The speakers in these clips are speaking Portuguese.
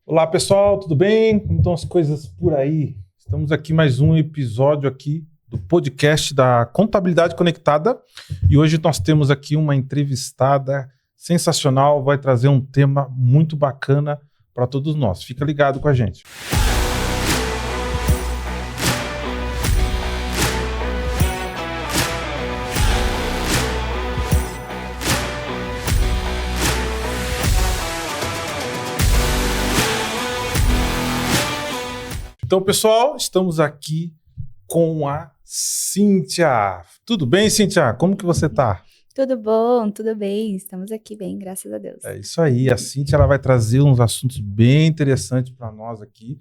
Olá pessoal, tudo bem? Como estão as coisas por aí? Estamos aqui mais um episódio aqui do podcast da Contabilidade Conectada e hoje nós temos aqui uma entrevistada sensacional, vai trazer um tema muito bacana para todos nós. Fica ligado com a gente. Então, pessoal, estamos aqui com a Cíntia. Tudo bem, Cíntia? Como que você tá? Tudo bom, tudo bem. Estamos aqui bem, graças a Deus. É isso aí. A Cíntia ela vai trazer uns assuntos bem interessantes para nós aqui.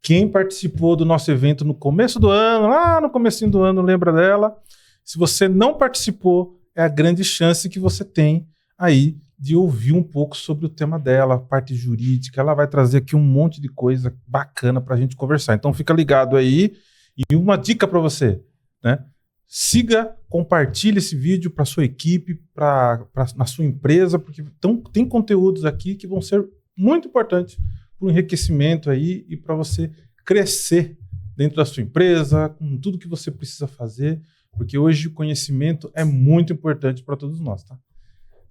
Quem participou do nosso evento no começo do ano, lá no comecinho do ano, lembra dela? Se você não participou, é a grande chance que você tem aí de ouvir um pouco sobre o tema dela, a parte jurídica. Ela vai trazer aqui um monte de coisa bacana para a gente conversar. Então fica ligado aí. E uma dica para você, né? Siga, compartilhe esse vídeo para sua equipe, na sua empresa, porque tem conteúdos aqui que vão ser muito importantes para o enriquecimento aí e para você crescer dentro da sua empresa, com tudo que você precisa fazer, porque hoje o conhecimento é muito importante para todos nós, tá?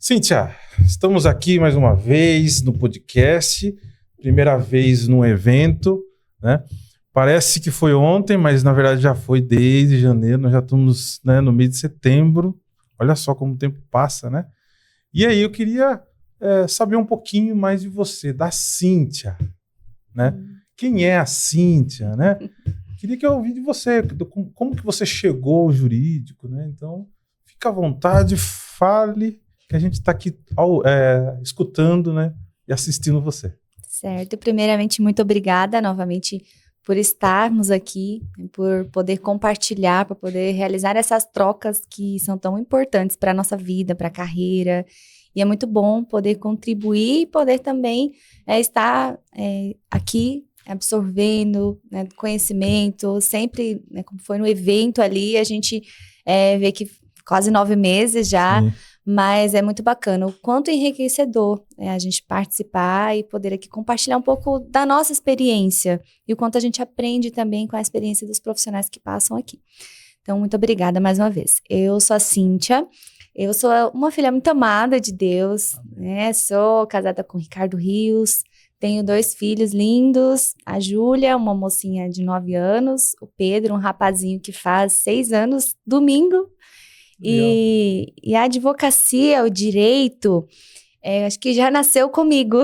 Cíntia, estamos aqui mais uma vez no podcast, primeira vez num evento, né? Parece que foi ontem, mas na verdade já foi desde janeiro, nós já estamos, né, no mês de setembro. Olha só como o tempo passa, né? E aí eu queria saber um pouquinho mais de você, da Cíntia, né? Quem é a Cíntia, né? Queria que eu ouvisse de você, como que você chegou ao jurídico, né? Então, fica à vontade, fale, que a gente está aqui escutando, né, e assistindo você. Certo. Primeiramente, muito obrigada novamente por estarmos aqui, por poder compartilhar, por poder realizar essas trocas que são tão importantes para a nossa vida, para a carreira. E é muito bom poder contribuir e poder também estar aqui absorvendo, né, conhecimento. Sempre, né, como foi no evento ali, a gente vê que quase 9 meses já. Sim. Mas é muito bacana, o quanto enriquecedor a gente participar e poder aqui compartilhar um pouco da nossa experiência e o quanto a gente aprende também com a experiência dos profissionais que passam aqui. Então, muito obrigada mais uma vez. Eu sou a Cíntia, eu sou uma filha muito amada de Deus, né? Sou casada com o Ricardo Rios, tenho 2 filhos lindos, a Júlia, uma mocinha de 9 anos, o Pedro, um rapazinho que faz 6 anos, domingo. E a advocacia, o direito, acho que já nasceu comigo.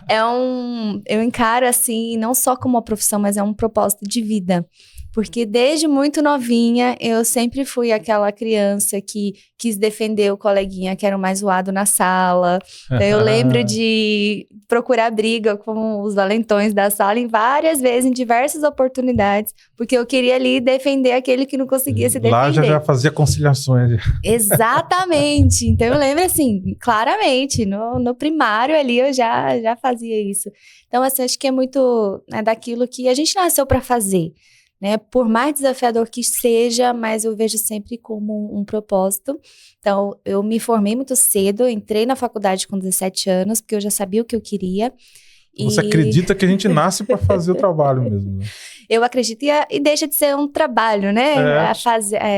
Eu encaro assim, não só como uma profissão, mas é um propósito de vida. Porque desde muito novinha, eu sempre fui aquela criança que quis defender o coleguinha que era o mais zoado na sala. Então, eu lembro de procurar briga com os valentões da sala várias vezes, em diversas oportunidades, porque eu queria ali defender aquele que não conseguia se defender. Lá já fazia conciliações. Exatamente. Então, eu lembro assim, claramente, no primário ali eu já fazia isso. Então, assim, acho que é muito daquilo que a gente nasceu para fazer. Né, por mais desafiador que seja, mas eu vejo sempre como um propósito. Então, eu me formei muito cedo, entrei na faculdade com 17 anos, porque eu já sabia o que eu queria. Você acredita que a gente nasce para fazer o trabalho mesmo, né? Eu acredito e deixa de ser um trabalho, né?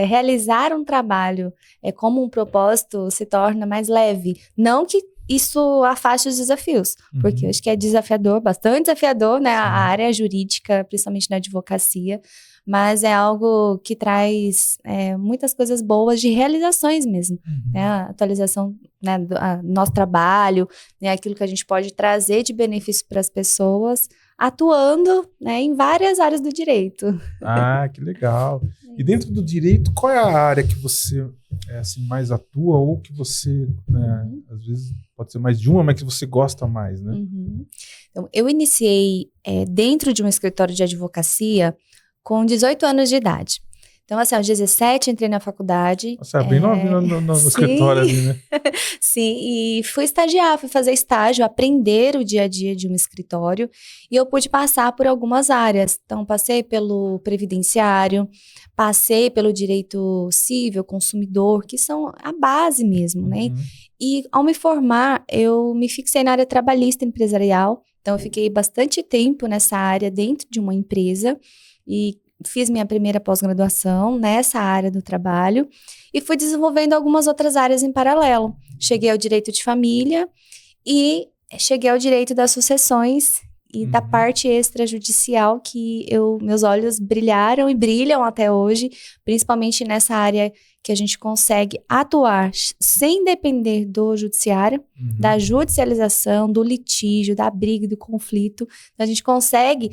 Realizar um trabalho como um propósito se torna mais leve. Não que isso afaste os desafios, porque eu acho que é desafiador, bastante desafiador, né? A área jurídica, principalmente na advocacia, mas é algo que traz muitas coisas boas de realizações mesmo, né? A atualização, né, do nosso trabalho, né, aquilo que a gente pode trazer de benefício para as pessoas, atuando, né, em várias áreas do direito. Ah, que legal. E dentro do direito, qual é a área que você assim, mais atua ou que você, né, às vezes pode ser mais de uma, mas que você gosta mais, né? Então, eu iniciei dentro de um escritório de advocacia com 18 anos de idade. Então, assim, aos 17 entrei na faculdade. Você é bem novinho no escritório ali, né? Sim, e fui estagiar, fui fazer estágio, aprender o dia a dia de um escritório. E eu pude passar por algumas áreas. Então, passei pelo previdenciário, passei pelo direito civil, consumidor, que são a base mesmo, né? E ao me formar, eu me fixei na área trabalhista empresarial, Então, eu fiquei bastante tempo nessa área dentro de uma empresa e fiz minha primeira pós-graduação nessa área do trabalho e fui desenvolvendo algumas outras áreas em paralelo. Cheguei ao direito de família e cheguei ao direito das sucessões e da parte extrajudicial que meus olhos brilharam e brilham até hoje, principalmente nessa área que a gente consegue atuar sem depender do judiciário, da judicialização, do litígio, da briga, do conflito. Então, a gente consegue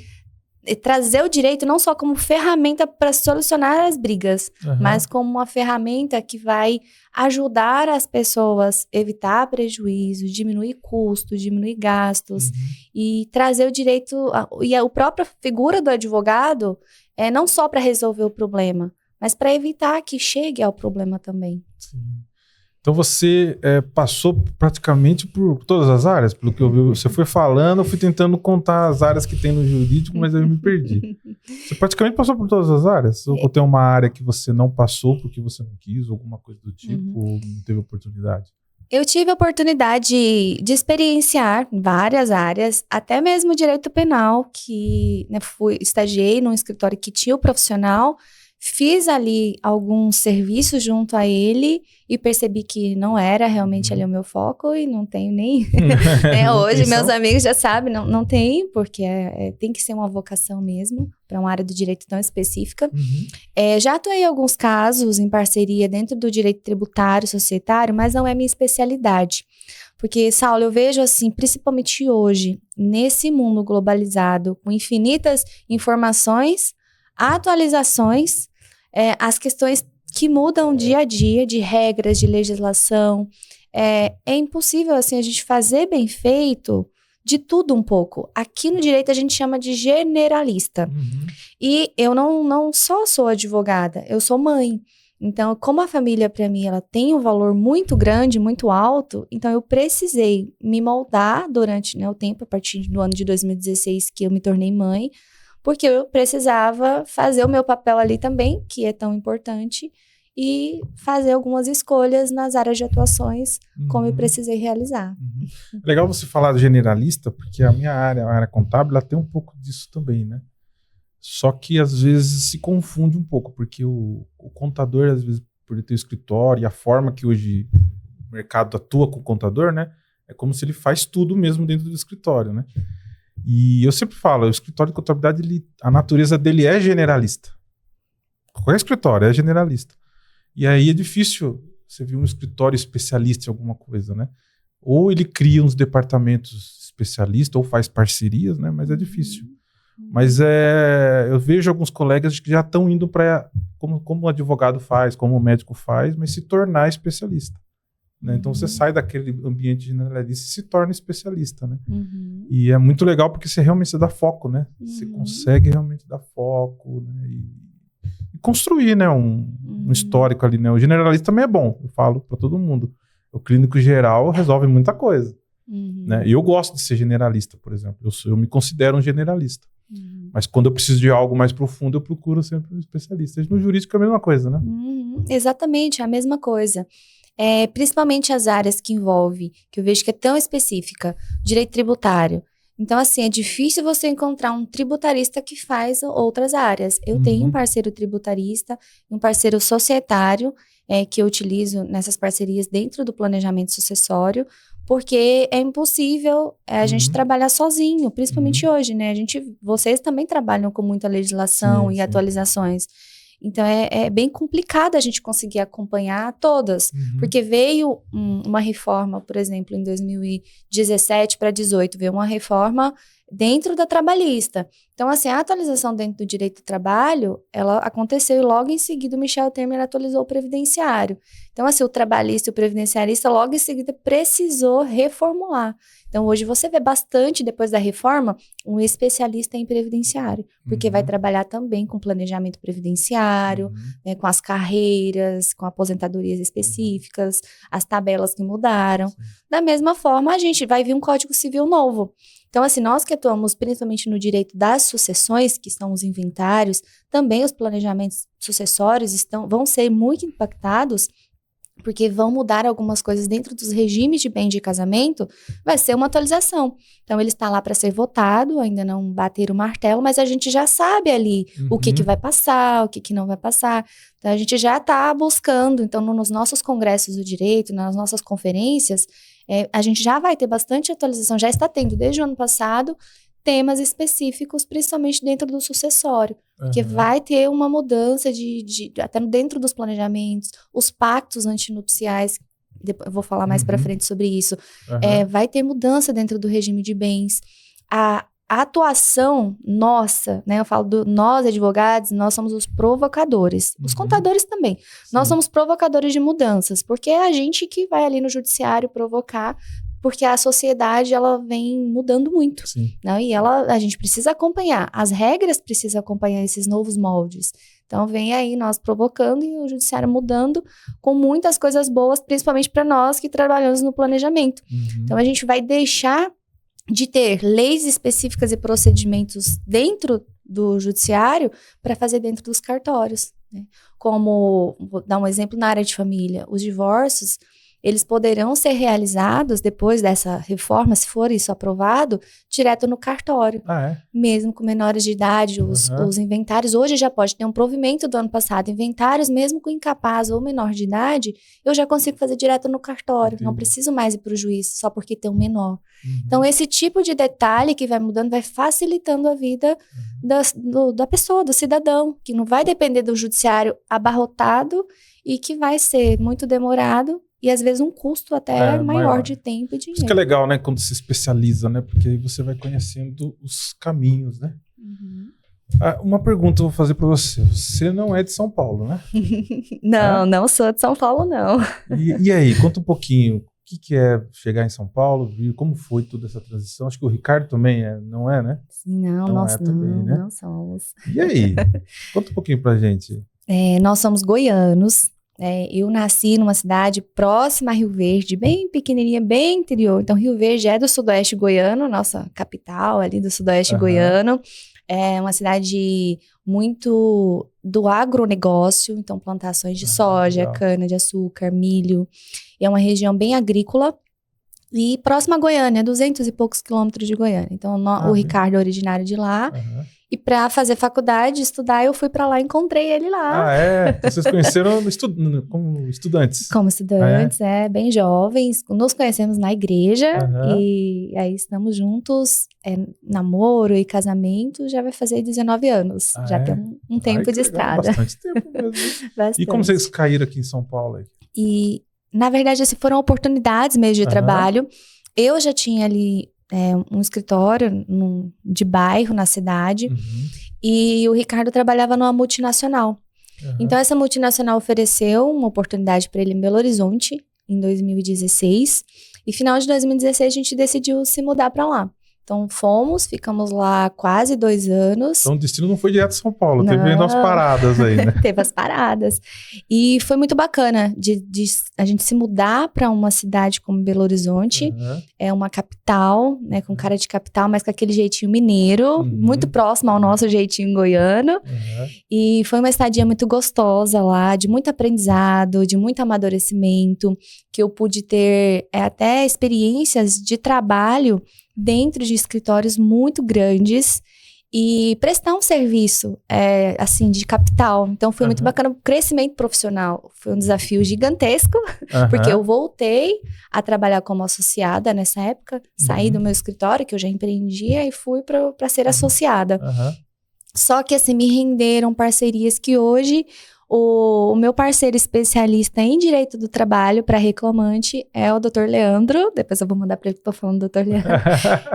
trazer o direito não só como ferramenta para solucionar as brigas, mas como uma ferramenta que vai ajudar as pessoas a evitar prejuízo, diminuir custos, diminuir gastos e trazer o direito, e a própria figura do advogado é não só para resolver o problema, mas para evitar que chegue ao problema também. Sim. Então você passou praticamente por todas as áreas, pelo que eu vi. Você foi falando, eu fui tentando contar as áreas que tem no jurídico, mas eu me perdi. Você praticamente passou por todas as áreas? Ou tem uma área que você não passou porque você não quis, alguma coisa do tipo, ou não teve oportunidade? Eu tive a oportunidade de experienciar várias áreas, até mesmo direito penal, que estagiei num escritório que tinha o profissional, fiz ali alguns serviços junto a ele e percebi que não era realmente ali o meu foco e não tenho nem... hoje meus amigos já sabem, não tem, porque tem que ser uma vocação mesmo para uma área do direito tão específica. Já atuei em alguns casos em parceria dentro do direito tributário, societário, mas não é minha especialidade. Porque, Saulo, eu vejo assim, principalmente hoje, nesse mundo globalizado, com infinitas informações, atualizações, as questões que mudam dia a dia, de regras, de legislação, é impossível assim, a gente fazer bem feito de tudo um pouco. Aqui no direito a gente chama de generalista. E eu não só sou advogada, eu sou mãe. Então, como a família para mim ela tem um valor muito grande, muito alto, então eu precisei me moldar durante o tempo, a partir do ano de 2016 que eu me tornei mãe, porque eu precisava fazer o meu papel ali também, que é tão importante, e fazer algumas escolhas nas áreas de atuações, como eu precisei realizar. Legal você falar do generalista, porque a minha área, a área contábil, ela tem um pouco disso também, né? Só que às vezes se confunde um pouco, porque o contador, às vezes, por ele ter o escritório e a forma que hoje o mercado atua com o contador, né? É como se ele faz tudo mesmo dentro do escritório, né? E eu sempre falo, o escritório de contabilidade, a natureza dele é generalista. Qualquer escritório é generalista. E aí é difícil você ver um escritório especialista em alguma coisa, né? Ou ele cria uns departamentos especialistas, ou faz parcerias, né? Mas é difícil. Mas eu vejo alguns colegas que já estão indo para, como o advogado faz, como o médico faz, mas se tornar especialista. Né? Então você sai daquele ambiente generalista e se torna especialista, né? E é muito legal porque você realmente dá foco, né? Você consegue realmente dar foco, né? E construir, né? Um histórico ali, né? O generalista também é bom, eu falo para todo mundo. O clínico geral resolve muita coisa, né? E eu gosto de ser generalista, por exemplo. Eu me considero um generalista. Mas quando eu preciso de algo mais profundo, eu procuro sempre um especialista. No jurídico é a mesma coisa, né? Exatamente, é a mesma coisa. Principalmente as áreas que envolve, que eu vejo que é tão específica, direito tributário. Então, assim, é difícil você encontrar um tributarista que faz outras áreas. Eu tenho um parceiro tributarista, um parceiro societário, que eu utilizo nessas parcerias dentro do planejamento sucessório, porque é impossível a gente trabalhar sozinho, principalmente hoje, né? Vocês também trabalham com muita legislação e atualizações. Então, é bem complicado a gente conseguir acompanhar todas, porque veio uma reforma, por exemplo, em 2017 para 2018, veio uma reforma dentro da trabalhista. Então, assim, a atualização dentro do direito do trabalho, ela aconteceu e logo em seguida o Michel Temer atualizou o previdenciário. Então, assim, o trabalhista e o previdenciarista logo em seguida precisou reformular. Então, hoje você vê bastante, depois da reforma, um especialista em previdenciário, porque vai trabalhar também com planejamento previdenciário, né, com as carreiras, com aposentadorias específicas, as tabelas que mudaram. Da mesma forma, a gente vai vir um Código Civil novo. Então, assim, nós que atuamos principalmente no direito das sucessões, que são os inventários, também os planejamentos sucessórios vão ser muito impactados, porque vão mudar algumas coisas dentro dos regimes de bem de casamento, vai ser uma atualização. Então, ele está lá para ser votado, ainda não bater o martelo, mas a gente já sabe ali o que vai passar, o que não vai passar. Então, a gente já está buscando. Então, nos nossos congressos do direito, nas nossas conferências, a gente já vai ter bastante atualização, já está tendo desde o ano passado, temas específicos, principalmente dentro do sucessório, porque vai ter uma mudança até dentro dos planejamentos, os pactos antinupciais, eu vou falar mais para frente sobre isso, vai ter mudança dentro do regime de bens, a atuação nossa, né, eu falo nós advogados, nós somos os provocadores, os contadores também, nós somos provocadores de mudanças, porque é a gente que vai ali no judiciário provocar, porque a sociedade, ela vem mudando muito, né? E a gente precisa acompanhar, as regras precisam acompanhar esses novos moldes. Então, vem aí nós provocando e o judiciário mudando com muitas coisas boas, principalmente para nós que trabalhamos no planejamento. Então, a gente vai deixar de ter leis específicas e procedimentos dentro do judiciário para fazer dentro dos cartórios, né? Como, vou dar um exemplo na área de família, os divórcios, eles poderão ser realizados depois dessa reforma, se for isso aprovado, direto no cartório. Mesmo com menores de idade, os inventários, hoje já pode ter um provimento do ano passado, inventários mesmo com incapaz ou menor de idade, eu já consigo fazer direto no cartório, não preciso mais ir para o juiz, só porque tem um menor. Então, esse tipo de detalhe que vai mudando, vai facilitando a vida da pessoa, do cidadão, que não vai depender do judiciário abarrotado e que vai ser muito demorado, e às vezes um custo até maior de tempo e dinheiro. Isso que é legal, né? Quando se especializa, né? Porque aí você vai conhecendo os caminhos, né? Uma pergunta eu vou fazer para você. Você não é de São Paulo, né? Não sou de São Paulo, não. E aí, conta um pouquinho. O que é chegar em São Paulo? Como foi toda essa transição? Acho que o Ricardo também não é, né? Sim, não somos. E aí? Conta um pouquinho pra gente. Nós somos goianos. Eu nasci numa cidade próxima a Rio Verde, bem pequenininha, bem interior. Então, Rio Verde é do sudoeste goiano, nossa capital ali do sudoeste goiano. É uma cidade muito do agronegócio, então plantações de soja, cana-de-açúcar, milho. E é uma região bem agrícola e próxima a Goiânia, 200 e poucos quilômetros de Goiânia. Então, o Ricardo é originário de lá. E para fazer faculdade, estudar, eu fui para lá e encontrei ele lá. Então, vocês conheceram como estudantes? Como estudantes, bem jovens. Nos conhecemos na igreja e aí estamos juntos. Namoro e casamento já vai fazer 19 anos. Já tem um tempo de estrada. Bastante tempo mesmo. Bastante. E como vocês caíram aqui em São Paulo? Aí? E, na verdade, foram oportunidades mesmo de trabalho. Eu já tinha ali um escritório de bairro na cidade e o Ricardo trabalhava numa multinacional. Então, essa multinacional ofereceu uma oportunidade para ele em Belo Horizonte em 2016 e final de 2016 a gente decidiu se mudar para lá. Então, ficamos lá quase 2 anos. Então, o destino não foi direto a São Paulo, teve umas paradas aí, né? Teve as paradas. E foi muito bacana de a gente se mudar para uma cidade como Belo Horizonte. É uma capital, né, com cara de capital, mas com aquele jeitinho mineiro, muito próximo ao nosso jeitinho goiano. E foi uma estadia muito gostosa lá, de muito aprendizado, de muito amadurecimento, que eu pude ter até experiências de trabalho dentro de escritórios muito grandes e prestar um serviço, assim, de capital. Então, foi muito bacana. O crescimento profissional foi um desafio gigantesco, porque eu voltei a trabalhar como associada nessa época, saí do meu escritório, que eu já empreendia, e fui para ser associada. Só que, assim, me renderam parcerias que hoje... O meu parceiro especialista em direito do trabalho para reclamante é o Dr. Leandro. Depois eu vou mandar para ele que eu tô falando do Dr. Leandro.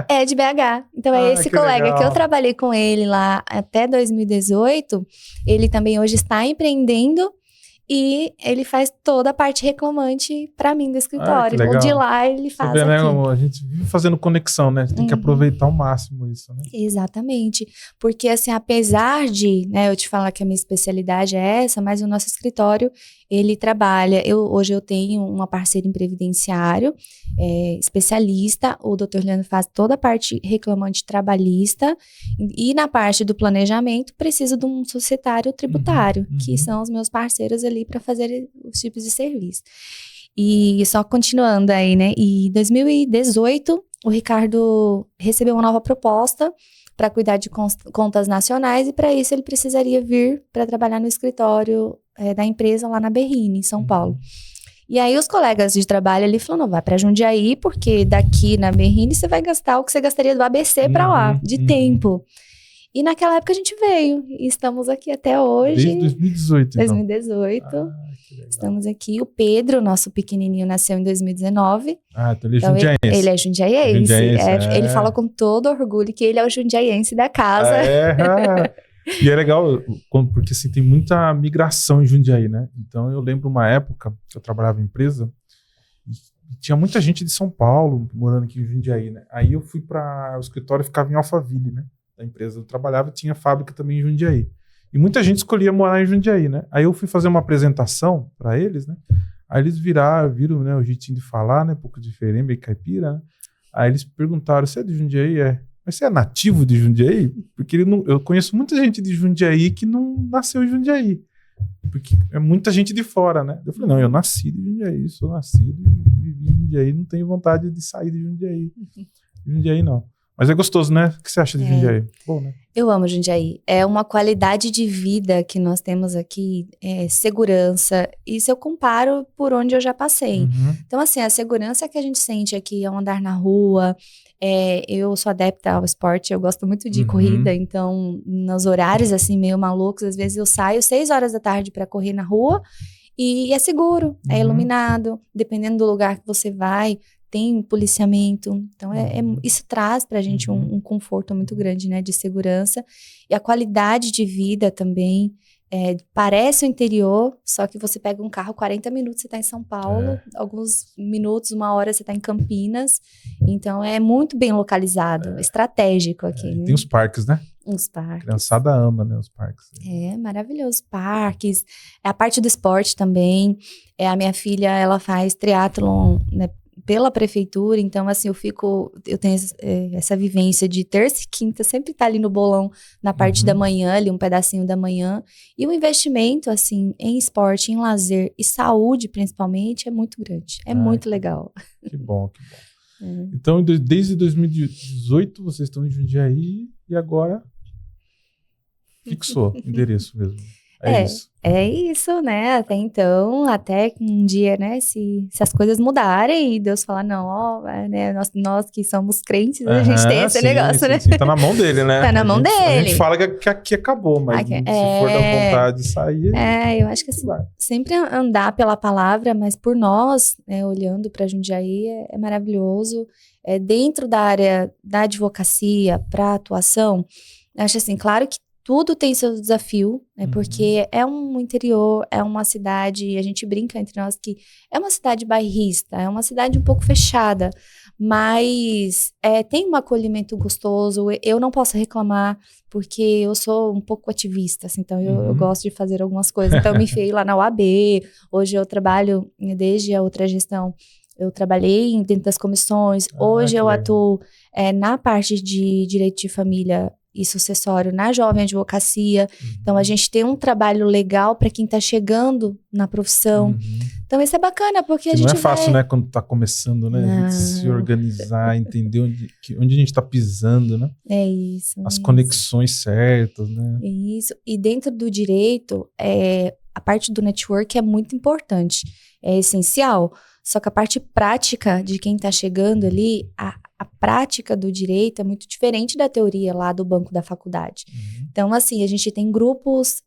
É de BH. Então, é esse colega legal. Que eu trabalhei com ele lá até 2018. Ele também hoje está empreendendo e ele faz toda a parte reclamante para mim do escritório. Então, de lá ele faz aqui. Né, a gente vive fazendo conexão, né? A gente tem que aproveitar ao máximo isso, né? Exatamente. Porque, assim, apesar de, né, eu te falar que a minha especialidade é essa, mas o nosso escritório, ele trabalha... Hoje eu tenho uma parceira em previdenciário, especialista. O Dr. Leandro faz toda a parte reclamante trabalhista. E na parte do planejamento, preciso de um societário tributário, que são os meus parceiros ali ali para fazer os tipos de serviço. E só continuando aí, né? E em 2018, o Ricardo recebeu uma nova proposta para cuidar de contas nacionais e para isso ele precisaria vir para trabalhar no escritório da empresa lá na Berrini, em São Paulo. E aí os colegas de trabalho ali falaram, não, vai para Jundiaí, porque daqui na Berrini você vai gastar o que você gastaria do ABC para lá, de tempo. E naquela época a gente veio e estamos aqui até hoje. Desde 2018, então. 2018. Estamos aqui. O Pedro, nosso pequenininho, nasceu em 2019. Então ele é jundiaense. Ele é jundiaense. Ele fala com todo orgulho que ele é o jundiaense da casa. E é legal, porque assim, tem muita migração em Jundiaí, né? Então eu lembro uma época que eu trabalhava em empresa e tinha muita gente de São Paulo morando aqui em Jundiaí, né? Aí eu fui para o escritório, ficava em Alphaville, né? Da empresa eu trabalhava, tinha fábrica também em Jundiaí. E muita gente escolhia morar em Jundiaí, né? Aí eu fui fazer uma apresentação para eles, né? Aí eles viram, né, o jeitinho de falar, né? Um pouco diferente, meio caipira, né? Aí eles perguntaram, você é de Jundiaí? Mas você é nativo de Jundiaí? Porque eu conheço muita gente de Jundiaí que não nasceu em Jundiaí. Porque é muita gente de fora, né? Eu falei, não, eu nasci de Jundiaí, sou nascido e vivi em Jundiaí, não tenho vontade de sair de Jundiaí. Jundiaí não. Mas é gostoso, né? O que você acha de Jundiaí? Bom, né? Eu amo Jundiaí. É uma qualidade de vida que nós temos aqui, segurança. Isso eu comparo por onde eu já passei. Então, assim, a segurança que a gente sente aqui ao andar na rua. Eu sou adepta ao esporte, eu gosto muito de corrida. Então, nos horários, assim, meio malucos, às vezes eu saio 6 horas da tarde para correr na rua e é seguro, é iluminado. Dependendo do lugar que você vai, tem policiamento, então isso traz pra gente um conforto muito grande, né, de segurança, e a qualidade de vida também, parece o interior, só que você pega um carro, 40 minutos você tá em São Paulo, alguns minutos, 1 hora você tá em Campinas, então é muito bem localizado, estratégico aqui. Né? Tem os parques, né? Os parques. A criançada ama, né, os parques. Maravilhoso. Parques, a parte do esporte também, a minha filha, ela faz triatlon, né, pela prefeitura, então assim, eu tenho essa vivência de terça e quinta, sempre tá ali no bolão, na parte da manhã, ali um pedacinho da manhã, e o investimento, assim, em esporte, em lazer e saúde, principalmente, é muito grande, muito legal. Que bom. Então, desde 2018, vocês estão em Jundiaí, e agora fixou o endereço mesmo. Isso. É isso, né? Até então, até um dia, né? Se as coisas mudarem e Deus falar, não, né? Nós que somos crentes, a gente tem esse negócio, né? Sim, tá na mão dele, né? Tá na mão dele. A gente fala que aqui acabou, mas se for da vontade de sair... eu acho que assim, sempre andar pela palavra, mas por nós, né, olhando pra Jundiaí, é maravilhoso. Dentro da área da advocacia, pra atuação, acho assim, claro que tudo tem seu desafio, né? Porque é um interior, é uma cidade, a gente brinca entre nós que é uma cidade bairrista, é uma cidade um pouco fechada, mas tem um acolhimento gostoso. Eu não posso reclamar, porque eu sou um pouco ativista, assim, então eu gosto de fazer algumas coisas. Então eu me enfiei lá na UAB, hoje eu trabalho, desde a outra gestão, eu trabalhei dentro das comissões, hoje eu atuo na parte de direito de família e sucessório na Jovem Advocacia. Então, a gente tem um trabalho legal para quem está chegando na profissão. Então, isso é bacana, porque a gente não é fácil, né, quando está começando, né? A gente se organizar, entender onde a gente está pisando, né? É isso. As conexões certas, né? É isso. E dentro do direito, a parte do network é muito importante. É essencial. Só que a parte prática de quem está chegando ali, a prática do direito é muito diferente da teoria lá do banco da faculdade. Então, assim, a gente tem grupos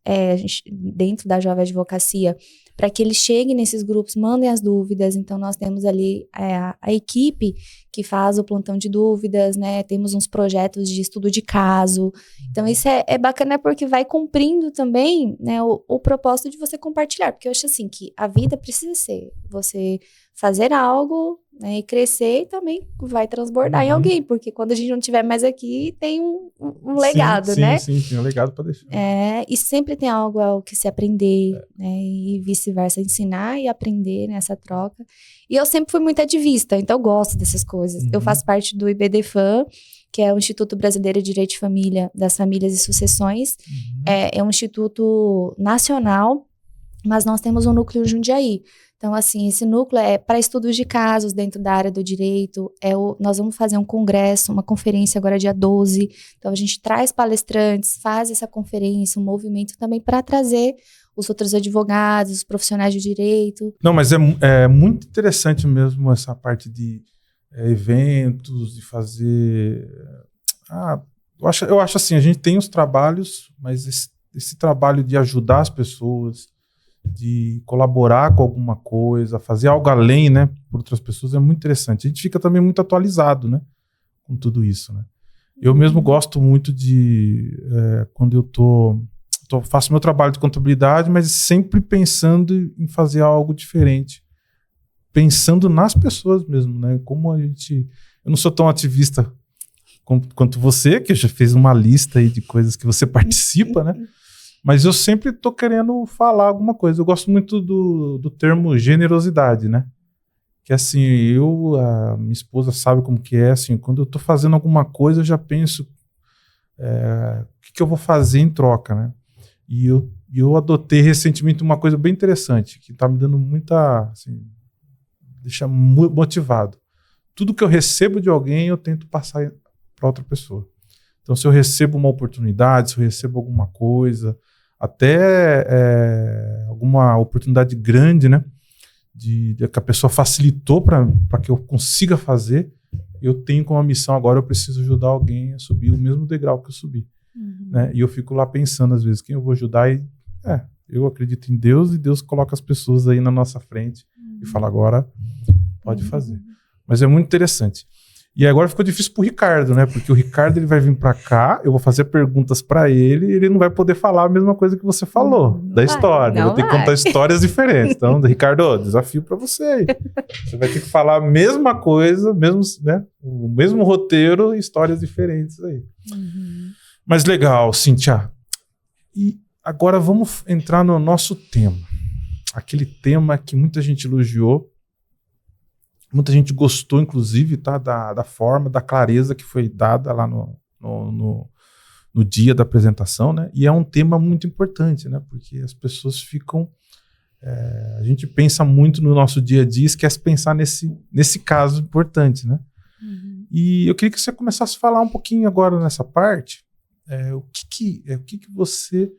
dentro da Jovem Advocacia para que eles cheguem nesses grupos, mandem as dúvidas. Então, nós temos ali a equipe que faz o plantão de dúvidas, né? Temos uns projetos de estudo de caso. Então, isso é bacana porque vai cumprindo também, né, o propósito de você compartilhar. Porque eu acho assim que a vida precisa ser você fazer algo, né, e crescer, e também vai transbordar em alguém, porque quando a gente não estiver mais aqui, tem um legado, né? Sim, tem um legado para deixar. E sempre tem algo ao que se aprender, né, e vice-versa, ensinar e aprender nessa troca. E eu sempre fui muito ativista, então eu gosto dessas coisas. Eu faço parte do IBDFAM, que é o Instituto Brasileiro de Direito de Família, das Famílias e Sucessões. É um instituto nacional. mas nós temos um núcleo em Jundiaí. Então, assim, esse núcleo é para estudos de casos dentro da área do direito. Nós vamos fazer um congresso, uma conferência agora dia 12. Então, a gente traz palestrantes, faz essa conferência, um movimento também para trazer os outros advogados, os profissionais de direito. Não, mas é muito interessante mesmo essa parte de eventos, de fazer... eu acho assim, a gente tem os trabalhos, mas esse trabalho de ajudar as pessoas, de colaborar com alguma coisa, fazer algo além, né, por outras pessoas, é muito interessante. A gente fica também muito atualizado, né, com tudo isso, né. Eu mesmo gosto muito de, quando eu faço meu trabalho de contabilidade, mas sempre pensando em fazer algo diferente, pensando nas pessoas mesmo, né, como a gente... Eu não sou tão ativista quanto você, que já fez uma lista aí de coisas que você participa, né? Mas eu sempre tô querendo falar alguma coisa. Eu gosto muito do termo generosidade, né? Que assim, a minha esposa sabe como que é, assim, quando eu tô fazendo alguma coisa, eu já penso o que eu vou fazer em troca, né? E eu adotei recentemente uma coisa bem interessante, que tá me dando muita, assim, deixa motivado. Tudo que eu recebo de alguém, eu tento passar para outra pessoa. Então, se eu recebo uma oportunidade, se eu recebo alguma coisa, até alguma oportunidade grande, né, que a pessoa facilitou para que eu consiga fazer, eu tenho como missão agora, eu preciso ajudar alguém a subir o mesmo degrau que eu subi. Né? E eu fico lá pensando, às vezes, quem eu vou ajudar? E eu acredito em Deus, e Deus coloca as pessoas aí na nossa frente e fala, agora pode fazer. Mas é muito interessante. E agora ficou difícil pro Ricardo, né? Porque o Ricardo ele vai vir para cá, eu vou fazer perguntas para ele e ele não vai poder falar a mesma coisa que você falou da história. Eu vou ter que contar histórias diferentes. Então, Ricardo, desafio para você aí. Você vai ter que falar a mesma coisa, né? O mesmo roteiro e histórias diferentes aí. Mas legal, Cíntia. E agora vamos entrar no nosso tema. Aquele tema que muita gente elogiou, muita gente gostou, inclusive, tá, da forma, da clareza que foi dada lá no dia da apresentação, né? E é um tema muito importante, né? Porque as pessoas ficam... a gente pensa muito no nosso dia a dia e esquece de pensar nesse caso importante, né? E eu queria que você começasse a falar um pouquinho agora nessa parte, o que você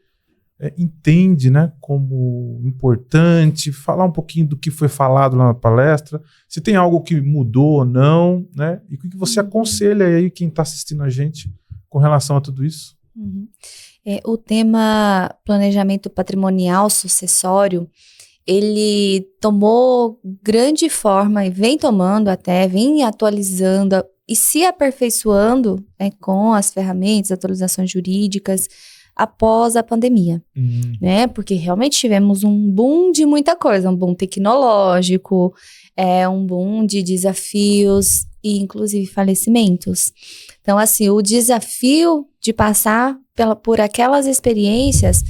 entende, né, como importante, falar um pouquinho do que foi falado lá na palestra, se tem algo que mudou ou não, né, e o que você aconselha aí quem está assistindo a gente com relação a tudo isso? O tema planejamento patrimonial sucessório, ele tomou grande forma e vem tomando até, vem atualizando e se aperfeiçoando, né, com as ferramentas, atualizações jurídicas, após a pandemia, né? Porque realmente tivemos um boom de muita coisa, um boom tecnológico, um boom de desafios e inclusive falecimentos. Então, assim, o desafio de passar por aquelas experiências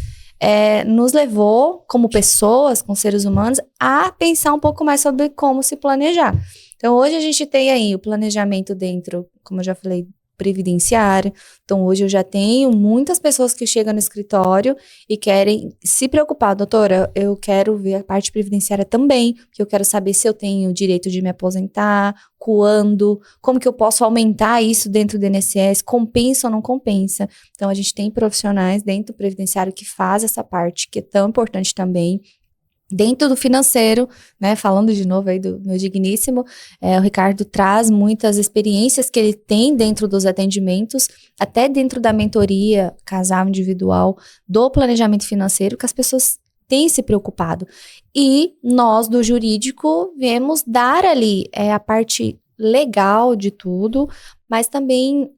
nos levou, como pessoas, como seres humanos, a pensar um pouco mais sobre como se planejar. Então, hoje a gente tem aí o planejamento dentro, como eu já falei, previdenciário. Então, hoje eu já tenho muitas pessoas que chegam no escritório e querem se preocupar. Doutora, eu quero ver a parte previdenciária também, porque eu quero saber se eu tenho o direito de me aposentar, quando, como que eu posso aumentar isso dentro do INSS, compensa ou não compensa. Então, a gente tem profissionais dentro do previdenciário que fazem essa parte, que é tão importante também. Dentro do financeiro, né, falando de novo aí do meu digníssimo, o Ricardo traz muitas experiências que ele tem dentro dos atendimentos, até dentro da mentoria casal individual, do planejamento financeiro, que as pessoas têm se preocupado. E nós, do jurídico, viemos dar ali a parte legal de tudo, mas também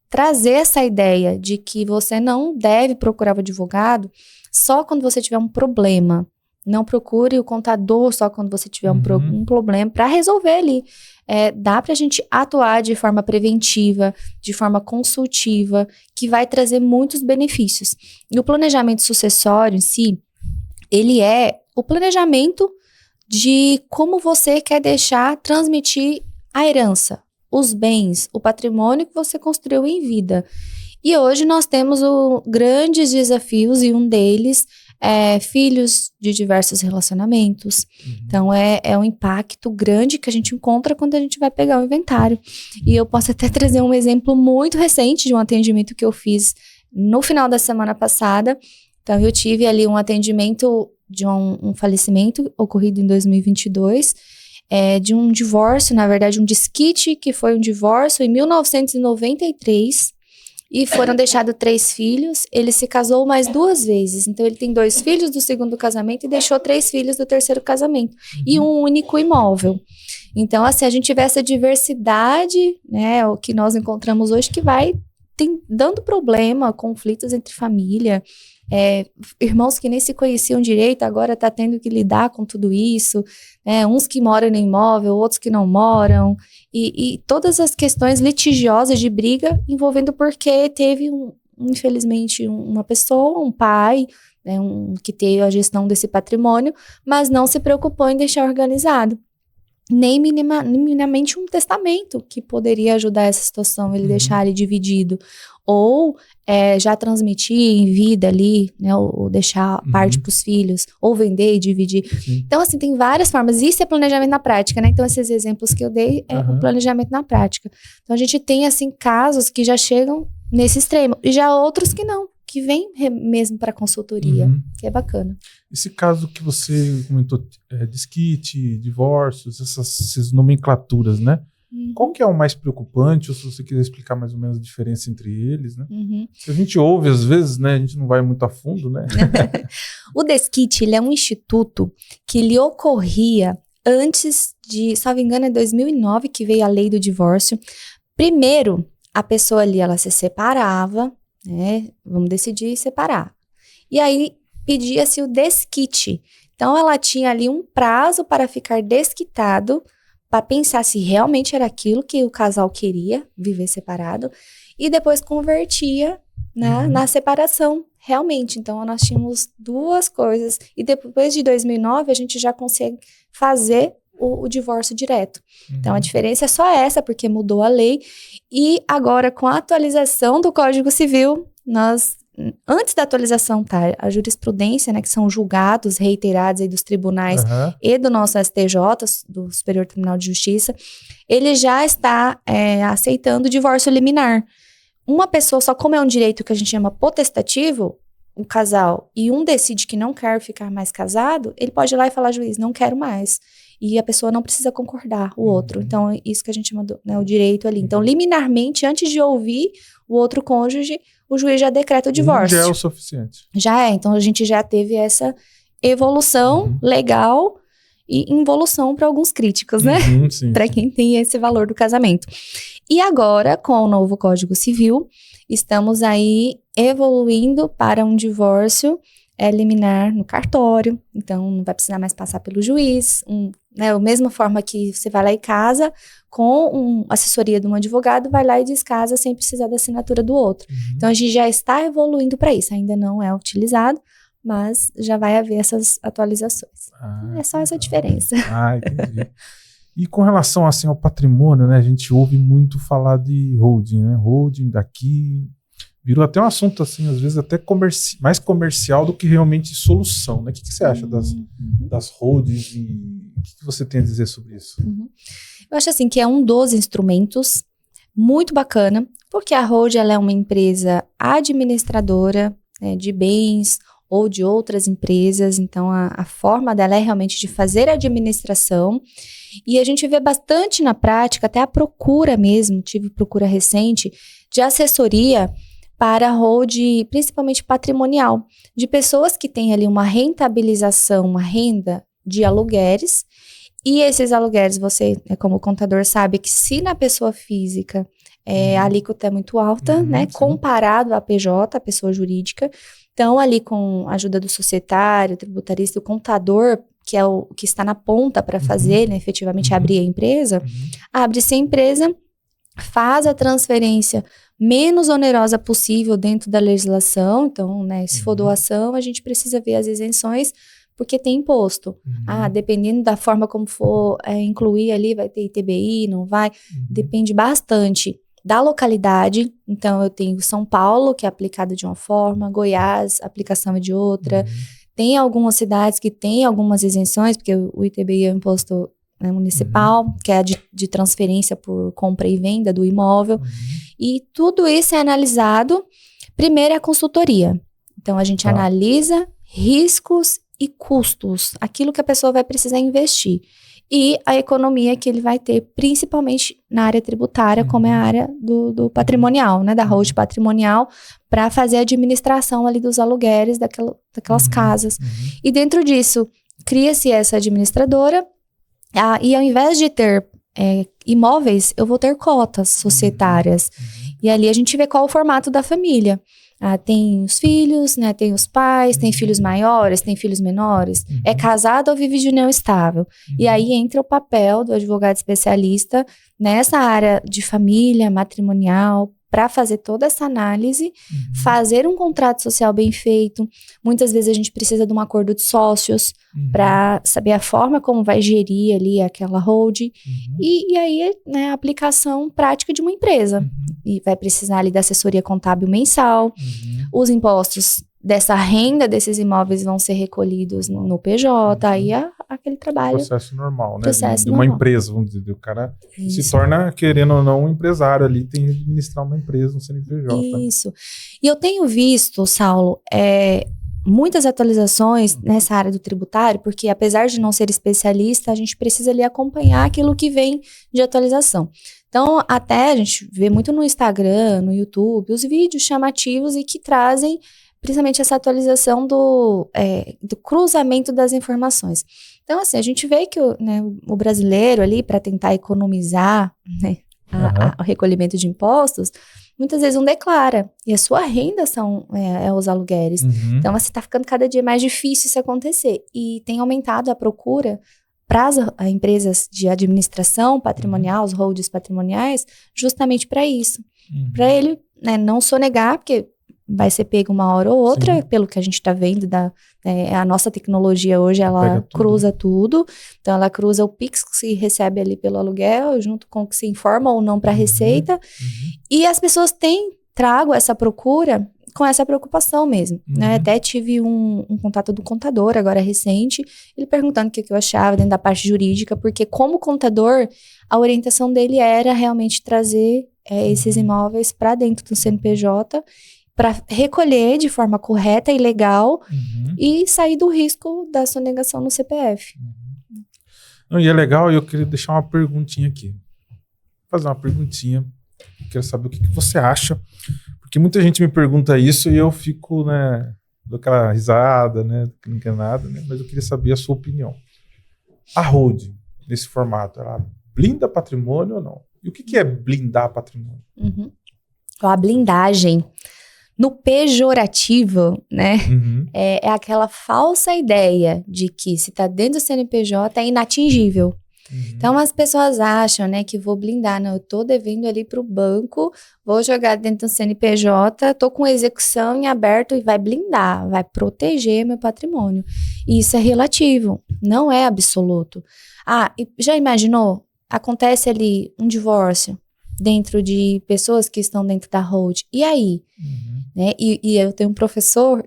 trazer essa ideia de que você não deve procurar o advogado só quando você tiver um problema. Não procure o contador só quando você tiver um problema para resolver ali. Dá para a gente atuar de forma preventiva, de forma consultiva, que vai trazer muitos benefícios. E o planejamento sucessório em si, ele é o planejamento de como você quer transmitir a herança, os bens, o patrimônio que você construiu em vida. E hoje nós temos grandes desafios e um deles filhos de diversos relacionamentos. Então, é um impacto grande que a gente encontra quando a gente vai pegar o inventário. E eu posso até trazer um exemplo muito recente de um atendimento que eu fiz no final da semana passada. Então, eu tive ali um atendimento de um falecimento ocorrido em 2022, de um divórcio, na verdade, um desquite, que foi um divórcio em 1993, e foram deixados 3 filhos. Ele se casou mais 2 vezes, então ele tem 2 filhos do segundo casamento e deixou 3 filhos do terceiro casamento, e um único imóvel. Então, assim, a gente vê essa diversidade, né, o que nós encontramos hoje, que vai dando problema, conflitos entre família, irmãos que nem se conheciam direito, agora tá tendo que lidar com tudo isso, uns que moram no imóvel, outros que não moram, e todas as questões litigiosas de briga envolvendo porque teve, infelizmente, uma pessoa, um pai, que teve a gestão desse patrimônio, mas não se preocupou em deixar organizado. Nem minimamente um testamento que poderia ajudar essa situação, ele deixar ali dividido. Ou já transmitir em vida ali, né, ou deixar parte para os filhos, ou vender e dividir. Então, assim, tem várias formas. Isso é planejamento na prática, né? Então, esses exemplos que eu dei o planejamento na prática. Então, a gente tem, assim, casos que já chegam nesse extremo. E já outros que não, que vêm mesmo para consultoria, que é bacana. Esse caso que você comentou, desquite, divórcios, essas nomenclaturas, né? Qual que é o mais preocupante? Ou se você quiser explicar mais ou menos a diferença entre eles, né? Se a gente ouve, às vezes, né? A gente não vai muito a fundo, né? O desquite, ele é um instituto que ele ocorria antes de, se não me engano, é 2009 que veio a lei do divórcio. Primeiro, a pessoa ali, ela se separava, né? Vamos decidir separar. E aí, pedia-se o desquite. Então, ela tinha ali um prazo para ficar desquitado, para pensar se realmente era aquilo que o casal queria, viver separado, e depois convertia na separação, realmente. Então, nós tínhamos 2 coisas, e depois de 2009, a gente já consegue fazer o divórcio direto. Então, a diferença é só essa, porque mudou a lei, e agora, com a atualização do Código Civil, antes da atualização, tá? A jurisprudência, né, que são julgados reiterados aí dos tribunais e do nosso STJ, do Superior Tribunal de Justiça, ele já está aceitando o divórcio liminar. Uma pessoa, só como é um direito que a gente chama potestativo, um casal, e um decide que não quer ficar mais casado, ele pode ir lá e falar, juiz, não quero mais. E a pessoa não precisa concordar, o outro. Então, isso que a gente chama o direito ali. Então, liminarmente, antes de ouvir o outro cônjuge, o juiz já decreta o divórcio. Já é o suficiente. Já é. Então, a gente já teve essa evolução legal e involução para alguns críticos, né? Para quem tem esse valor do casamento. E agora, com o novo Código Civil, estamos aí evoluindo para um divórcio liminar no cartório. Então, não vai precisar mais passar pelo juiz. Da mesma forma que você vai lá e casa, com assessoria de um advogado, vai lá e descasa sem precisar da assinatura do outro. Então, a gente já está evoluindo para isso. Ainda não é utilizado, mas já vai haver essas atualizações. É só essa diferença. Entendi. E com relação assim, ao patrimônio, né? A gente ouve muito falar de holding, né? Holding daqui... Virou até um assunto, assim, às vezes até mais comercial do que realmente solução, né? O que você acha das holdings e o que você tem a dizer sobre isso? Eu acho, assim, que é um dos instrumentos muito bacana, porque a holding, ela é uma empresa administradora, né, de bens ou de outras empresas, então a forma dela é realmente de fazer a administração, e a gente vê bastante na prática, até a procura mesmo, tive procura recente, de assessoria para holding, principalmente patrimonial, de pessoas que têm ali uma rentabilização, uma renda de aluguéis, e esses aluguéis, você, como contador, sabe que se na pessoa física a alíquota é muito alta, né, comparado à PJ, a pessoa jurídica, então ali com a ajuda do societário, tributarista, o contador, que é o que está na ponta para fazer, né, efetivamente abrir a empresa, abre-se a empresa, faz a transferência menos onerosa possível dentro da legislação. Então, né, se for doação, a gente precisa ver as isenções, porque tem imposto. Dependendo da forma como for incluir ali, vai ter ITBI, não vai? Depende bastante da localidade. Então, eu tenho São Paulo, que é aplicado de uma forma, Goiás, a aplicação é de outra. Tem algumas cidades que têm algumas isenções, porque o ITBI é o imposto, né, municipal, que é de transferência por compra e venda do imóvel. E tudo isso é analisado. Primeiro é a consultoria. Então, a gente analisa riscos e custos, aquilo que a pessoa vai precisar investir. E a economia que ele vai ter, principalmente na área tributária, como é a área do patrimonial, né, da holding patrimonial, para fazer a administração ali dos aluguéis daquelas casas. E dentro disso, cria-se essa administradora, e ao invés de ter imóveis, eu vou ter cotas societárias. E ali a gente vê qual o formato da família. Tem os filhos, né? Tem os pais, tem filhos maiores, tem filhos menores. É casado ou vive de união estável. E aí entra o papel do advogado especialista nessa área de família, matrimonial, para fazer toda essa análise, fazer um contrato social bem feito. Muitas vezes a gente precisa de um acordo de sócios para saber a forma como vai gerir ali aquela holding. E aí, né, a aplicação prática de uma empresa. E vai precisar ali da assessoria contábil mensal. Os impostos dessa renda desses imóveis vão ser recolhidos no PJ. Aí aquele trabalho. Processo normal, né? Processo de normal. uma empresa, vamos dizer. O cara se torna, querendo ou não, um empresário ali, tem que administrar uma empresa, um CNPJ. Isso. E eu tenho visto, Saulo, muitas atualizações nessa área do tributário, porque apesar de não ser especialista, a gente precisa ali acompanhar aquilo que vem de atualização. Então, até a gente vê muito no Instagram, no YouTube, os vídeos chamativos e que trazem principalmente essa atualização do cruzamento das informações. Então, assim, a gente vê que o brasileiro ali, para tentar economizar, né, o recolhimento de impostos, muitas vezes não declara. E a sua renda são os aluguéis. Então, assim, está ficando cada dia mais difícil isso acontecer. E tem aumentado a procura para as empresas de administração patrimonial, os holdings patrimoniais, justamente para isso. Para ele, né, não sonegar, porque vai ser pego uma hora ou outra, pelo que a gente está vendo, a nossa tecnologia hoje, ela cruza tudo. Então, ela cruza o Pix que se recebe ali pelo aluguel, junto com o que se informa ou não para a Receita. E as pessoas trago essa procura com essa preocupação mesmo. Né? Até tive um contato do contador, agora recente, ele perguntando o que eu achava dentro da parte jurídica, porque como contador, a orientação dele era realmente trazer esses imóveis para dentro do CNPJ, para recolher de forma correta e legal e sair do risco da sonegação no CPF. Não, e é legal, eu queria deixar uma perguntinha aqui. Vou fazer uma perguntinha. Quero saber o que você acha. Porque muita gente me pergunta isso e eu fico, né, dou aquela risada, né, não quer nada, né, mas eu queria saber a sua opinião. A holding, nesse formato, ela blinda patrimônio ou não? E o que é blindar patrimônio? A blindagem, no pejorativo, né, é aquela falsa ideia de que se está dentro do CNPJ é inatingível. Então, as pessoas acham, né, que vou blindar. Não, eu tô devendo ali para o banco, vou jogar dentro do CNPJ, tô com execução em aberto e vai blindar, vai proteger meu patrimônio. E isso é relativo, não é absoluto. E já imaginou? Acontece ali um divórcio dentro de pessoas que estão dentro da holding. E aí? Né? E eu tenho um professor,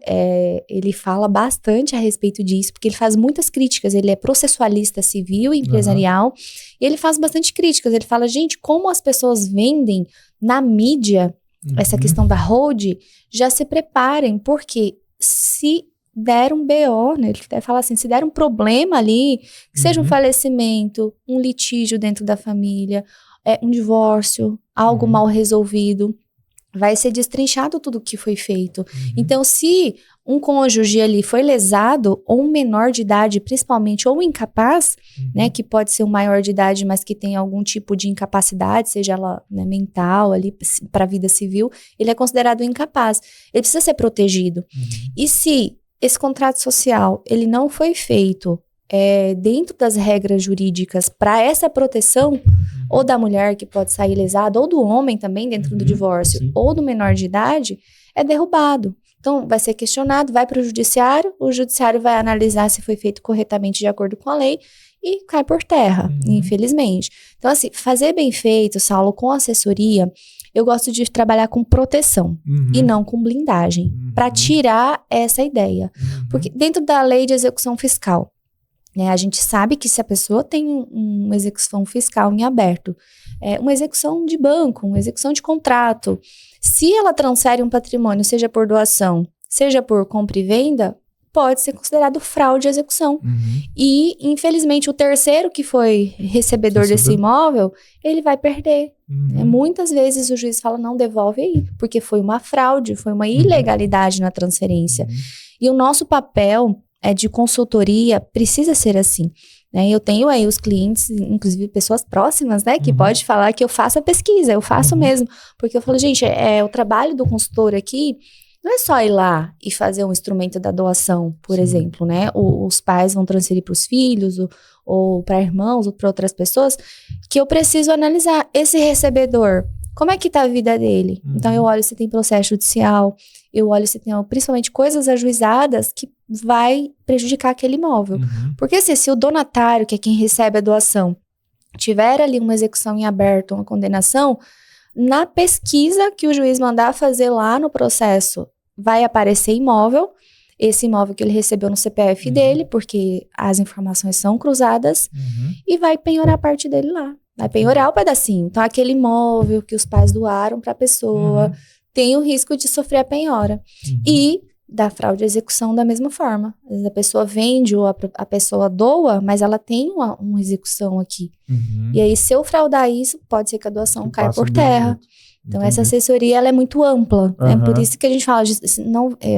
ele fala bastante a respeito disso, porque ele faz muitas críticas, ele é processualista civil e empresarial, e ele faz bastante críticas, ele fala, gente, como as pessoas vendem na mídia essa questão da holding, já se preparem, porque se der um BO, né, ele fala assim, se der um problema ali, que seja um falecimento, um litígio dentro da família, um divórcio, algo mal resolvido, vai ser destrinchado tudo o que foi feito. Então, se um cônjuge ali foi lesado, ou um menor de idade, principalmente, ou incapaz, né, que pode ser um maior de idade, mas que tem algum tipo de incapacidade, seja ela, né, mental, ali, para a vida civil, ele é considerado incapaz. Ele precisa ser protegido. E se esse contrato social, ele não foi feito dentro das regras jurídicas para essa proteção, ou da mulher que pode sair lesada, ou do homem também dentro do divórcio, ou do menor de idade, é derrubado. Então, vai ser questionado, vai para o judiciário vai analisar se foi feito corretamente de acordo com a lei e cai por terra, infelizmente. Então, assim, fazer bem feito, Saulo, com assessoria, eu gosto de trabalhar com proteção e não com blindagem. para tirar essa ideia. Porque dentro da lei de execução fiscal, né, a gente sabe que se a pessoa tem uma execução fiscal em aberto, uma execução de banco, uma execução de contrato, se ela transfere um patrimônio, seja por doação, seja por compra e venda, pode ser considerado fraude de execução. E, infelizmente, o terceiro que foi recebedor desse imóvel, ele vai perder. Muitas vezes o juiz fala, não, devolve aí, porque foi uma fraude, foi uma ilegalidade na transferência. E o nosso papel de consultoria precisa ser assim. Né? Eu tenho aí os clientes, inclusive pessoas próximas, né, que pode falar que eu faço a pesquisa, eu faço mesmo. Porque eu falo, gente, o trabalho do consultor aqui não é só ir lá e fazer um instrumento da doação, por exemplo, né? Os pais vão transferir para os filhos, ou para irmãos, ou para outras pessoas, que eu preciso analisar esse recebedor. Como é que tá a vida dele? Então, eu olho se tem processo judicial, eu olho se tem, principalmente, coisas ajuizadas que vai prejudicar aquele imóvel. Porque assim, se o donatário, que é quem recebe a doação, tiver ali uma execução em aberto, uma condenação, na pesquisa que o juiz mandar fazer lá no processo, vai aparecer imóvel, esse imóvel que ele recebeu no CPF dele, porque as informações são cruzadas, e vai penhorar a parte dele lá. Vai penhorar o pedacinho. Então, aquele imóvel que os pais doaram para a pessoa tem o risco de sofrer a penhora. E da fraude de execução da mesma forma. Às vezes a pessoa vende ou a pessoa doa, mas ela tem uma execução aqui. E aí, se eu fraudar isso, pode ser que a doação caia por terra. Então, essa assessoria, ela é muito ampla. É por isso que a gente fala,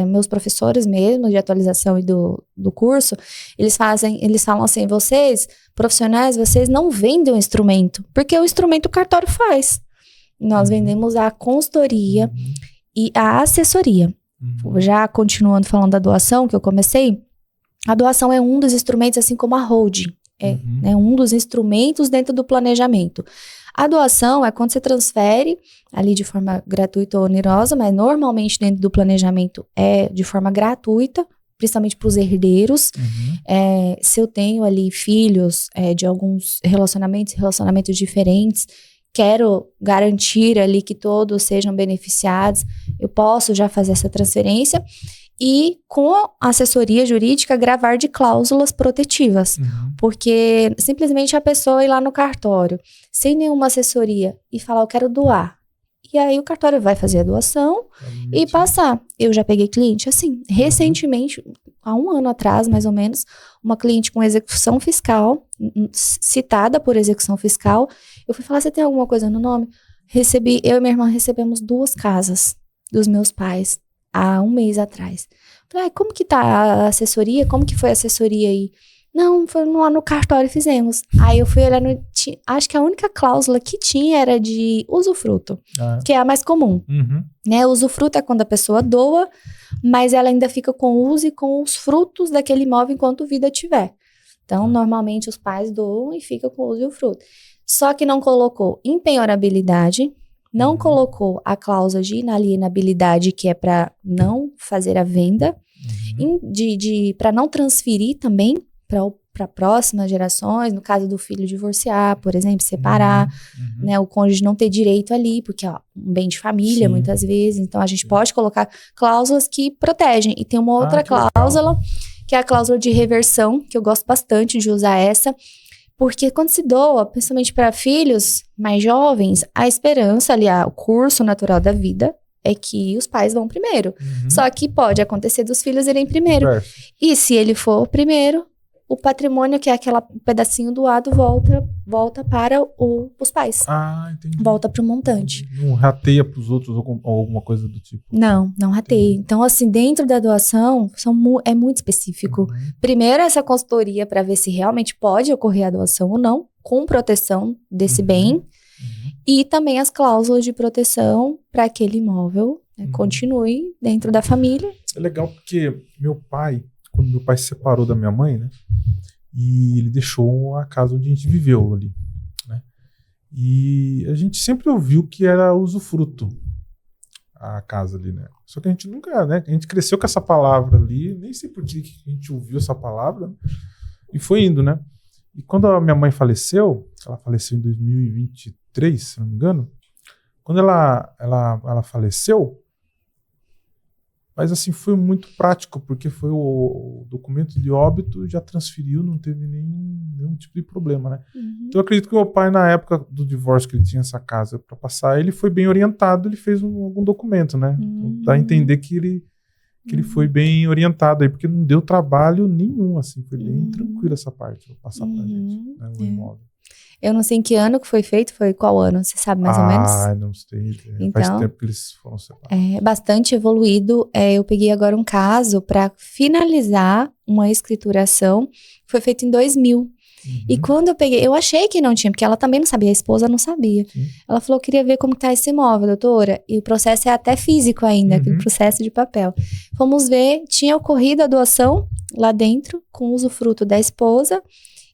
meus professores mesmo, de atualização e do curso, eles falam assim, vocês, profissionais, vocês não vendem o instrumento, porque o instrumento o cartório faz. Nós vendemos a consultoria e a assessoria. Já continuando falando da doação, que eu comecei, a doação é um dos instrumentos, assim como a holding. É um dos instrumentos dentro do planejamento. A doação é quando você transfere ali de forma gratuita ou onerosa, mas normalmente dentro do planejamento é de forma gratuita, principalmente para os herdeiros. Se eu tenho ali filhos de alguns relacionamentos diferentes, quero garantir ali que todos sejam beneficiados, eu posso já fazer essa transferência e, com a assessoria jurídica, gravar de cláusulas protetivas. Porque simplesmente a pessoa ir lá no cartório, sem nenhuma assessoria, e falar, eu quero doar. E aí o cartório vai fazer a doação e passar. Eu já peguei cliente assim, recentemente, há 1 ano atrás, mais ou menos, uma cliente com execução fiscal, citada por execução fiscal. Eu fui falar, você tem alguma coisa no nome? Eu e minha irmã recebemos 2 casas dos meus pais há 1 mês atrás. Falei, como que tá a assessoria? Como que foi a assessoria aí? Não, foi lá no cartório fizemos. Aí eu fui olhar acho que a única cláusula que tinha era de usufruto, que é a mais comum. Né? Usufruto é quando a pessoa doa, mas ela ainda fica com o uso e com os frutos daquele imóvel enquanto vida tiver. Então, normalmente os pais doam e ficam com o uso e o fruto. Só que não colocou impenhorabilidade, não colocou a cláusula de inalienabilidade, que é para não fazer a venda, para não transferir também para próximas gerações, no caso do filho divorciar, por exemplo, separar, né, o cônjuge não ter direito ali, porque é um bem de família, muitas vezes. Então, a gente pode colocar cláusulas que protegem. E tem uma outra cláusula, que é a cláusula de reversão, que eu gosto bastante de usar essa, porque quando se doa, principalmente para filhos mais jovens, a esperança ali, o curso natural da vida é que os pais vão primeiro. Só que pode acontecer dos filhos irem primeiro. E se ele for primeiro, o patrimônio, que é aquele pedacinho doado, volta para os pais. Entendi. Volta para o montante. Não rateia para os outros ou alguma coisa do tipo? Não rateia. Então, assim, dentro da doação, é muito específico. Primeiro, essa consultoria para ver se realmente pode ocorrer a doação ou não, com proteção desse bem. E também as cláusulas de proteção para aquele imóvel continue dentro da família. É legal porque quando meu pai se separou da minha mãe, né? E ele deixou a casa onde a gente viveu ali, né? E a gente sempre ouviu que era usufruto a casa ali, né? Só que a gente nunca, né? A gente cresceu com essa palavra ali, nem sei por que a gente ouviu essa palavra, né? E foi indo, né? E quando a minha mãe faleceu, ela faleceu em 2023, se não me engano, quando ela faleceu, Mas, assim, foi muito prático, porque foi o documento de óbito, já transferiu, não teve nenhum tipo de problema, né? Então, eu acredito que o meu pai, na época do divórcio, que ele tinha essa casa para passar, ele foi bem orientado, ele fez algum documento, né? Então, dá a entender que ele foi bem orientado aí, porque não deu trabalho nenhum, assim, foi bem tranquilo essa parte, vou passar pra gente, né, o imóvel. Eu não sei em que ano que foi feito, foi qual ano? Você sabe mais ou menos? Não sei. Então, faz tempo que eles foram separados. É bastante evoluído. Eu peguei agora um caso para finalizar uma escrituração. Foi feito em 2000. E quando eu peguei, eu achei que não tinha, porque ela também não sabia, a esposa não sabia. Ela falou, queria ver como tá esse imóvel, doutora. E o processo é até físico ainda, aquele processo de papel. Fomos ver, tinha ocorrido a doação lá dentro, com usufruto da esposa.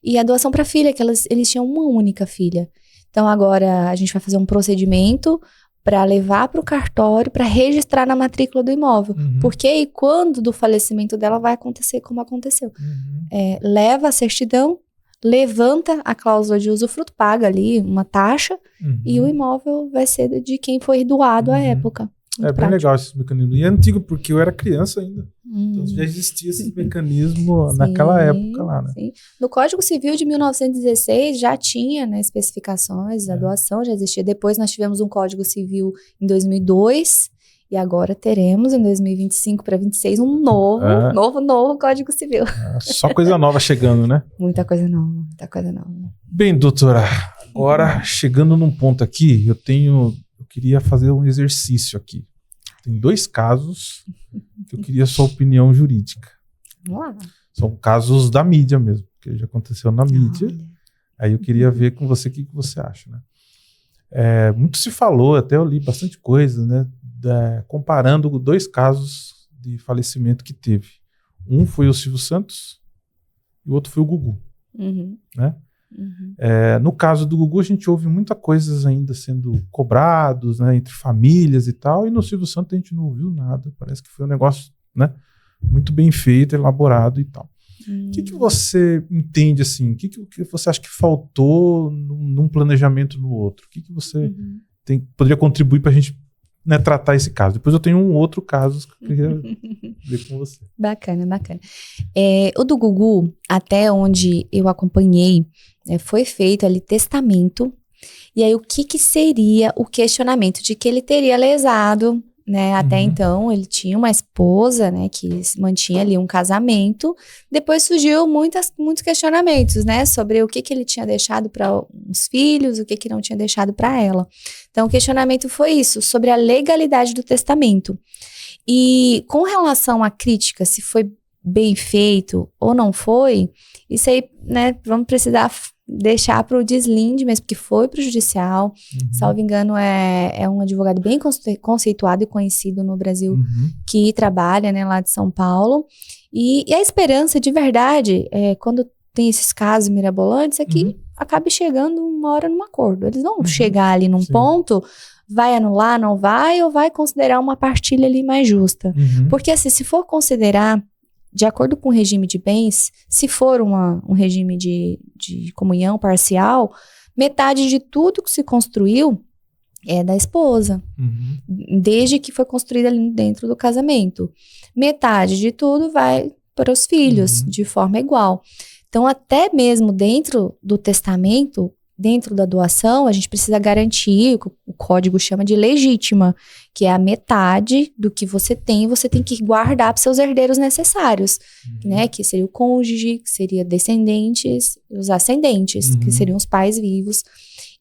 E a doação para a filha, que eles tinham uma única filha. Então, agora a gente vai fazer um procedimento para levar para o cartório, para registrar na matrícula do imóvel. Porque e quando do falecimento dela vai acontecer como aconteceu. Leva a certidão, levanta a cláusula de usufruto, paga ali uma taxa, e o imóvel vai ser de quem foi doado à época. Muito bem legal esse mecanismo. E é antigo, porque eu era criança ainda. Então já existia esse mecanismo naquela época lá, né? Sim. No Código Civil de 1916 já tinha, né, especificações da doação, já existia. Depois nós tivemos um Código Civil em 2002 e agora teremos em 2025 para 2026 um novo Código Civil. Só coisa nova chegando, né? Muita coisa nova, muita coisa nova. Bem, doutora, agora chegando num ponto aqui, eu queria fazer um exercício aqui. Tem 2 casos que eu queria a sua opinião jurídica. Vamos lá. São casos da mídia mesmo, que já aconteceu na mídia. Aí eu queria ver com você o que você acha, né? Muito se falou, até eu li bastante coisa, né? Comparando 2 casos de falecimento que teve. Um foi o Silvio Santos e o outro foi o Gugu, né? No caso do Gugu, a gente ouve muita coisas ainda sendo cobrados, né, entre famílias e tal, e no Silvio Santos a gente não ouviu nada. Parece que foi um negócio, né, muito bem feito, elaborado e tal. O que você entende assim? O que você acha que faltou num planejamento no outro? O que você poderia contribuir para a gente, né, tratar esse caso? Depois eu tenho um outro caso que eu queria ver com você. Bacana. O do Gugu, até onde eu acompanhei, foi feito ali testamento. E aí, o que seria o questionamento? De que ele teria lesado, né? Até então, ele tinha uma esposa, né? Que mantinha ali um casamento. Depois surgiu muitos questionamentos, né? Sobre o que ele tinha deixado para os filhos, o que não tinha deixado para ela. Então, o questionamento foi isso, sobre a legalidade do testamento. E com relação à crítica, se foi bem feito ou não foi, isso aí, né? Vamos precisar deixar para o deslinde mesmo, porque foi para o judicial. Salvo engano, é um advogado bem conceituado e conhecido no Brasil, que trabalha, né, lá de São Paulo. E a esperança de verdade, quando tem esses casos mirabolantes, é que acabe chegando uma hora num acordo. Eles vão chegar ali num ponto, vai anular, não vai, ou vai considerar uma partilha ali mais justa. Porque assim, se for considerar de acordo com o regime de bens, se for um regime de comunhão parcial, metade de tudo que se construiu é da esposa, desde que foi construída ali dentro do casamento. Metade de tudo vai para os filhos, de forma igual. Então, até mesmo dentro do testamento, dentro da doação, a gente precisa garantir, o código chama de legítima, que é a metade do que você tem que guardar para seus herdeiros necessários, né? Que seria o cônjuge, que seria descendentes, os ascendentes, que seriam os pais vivos.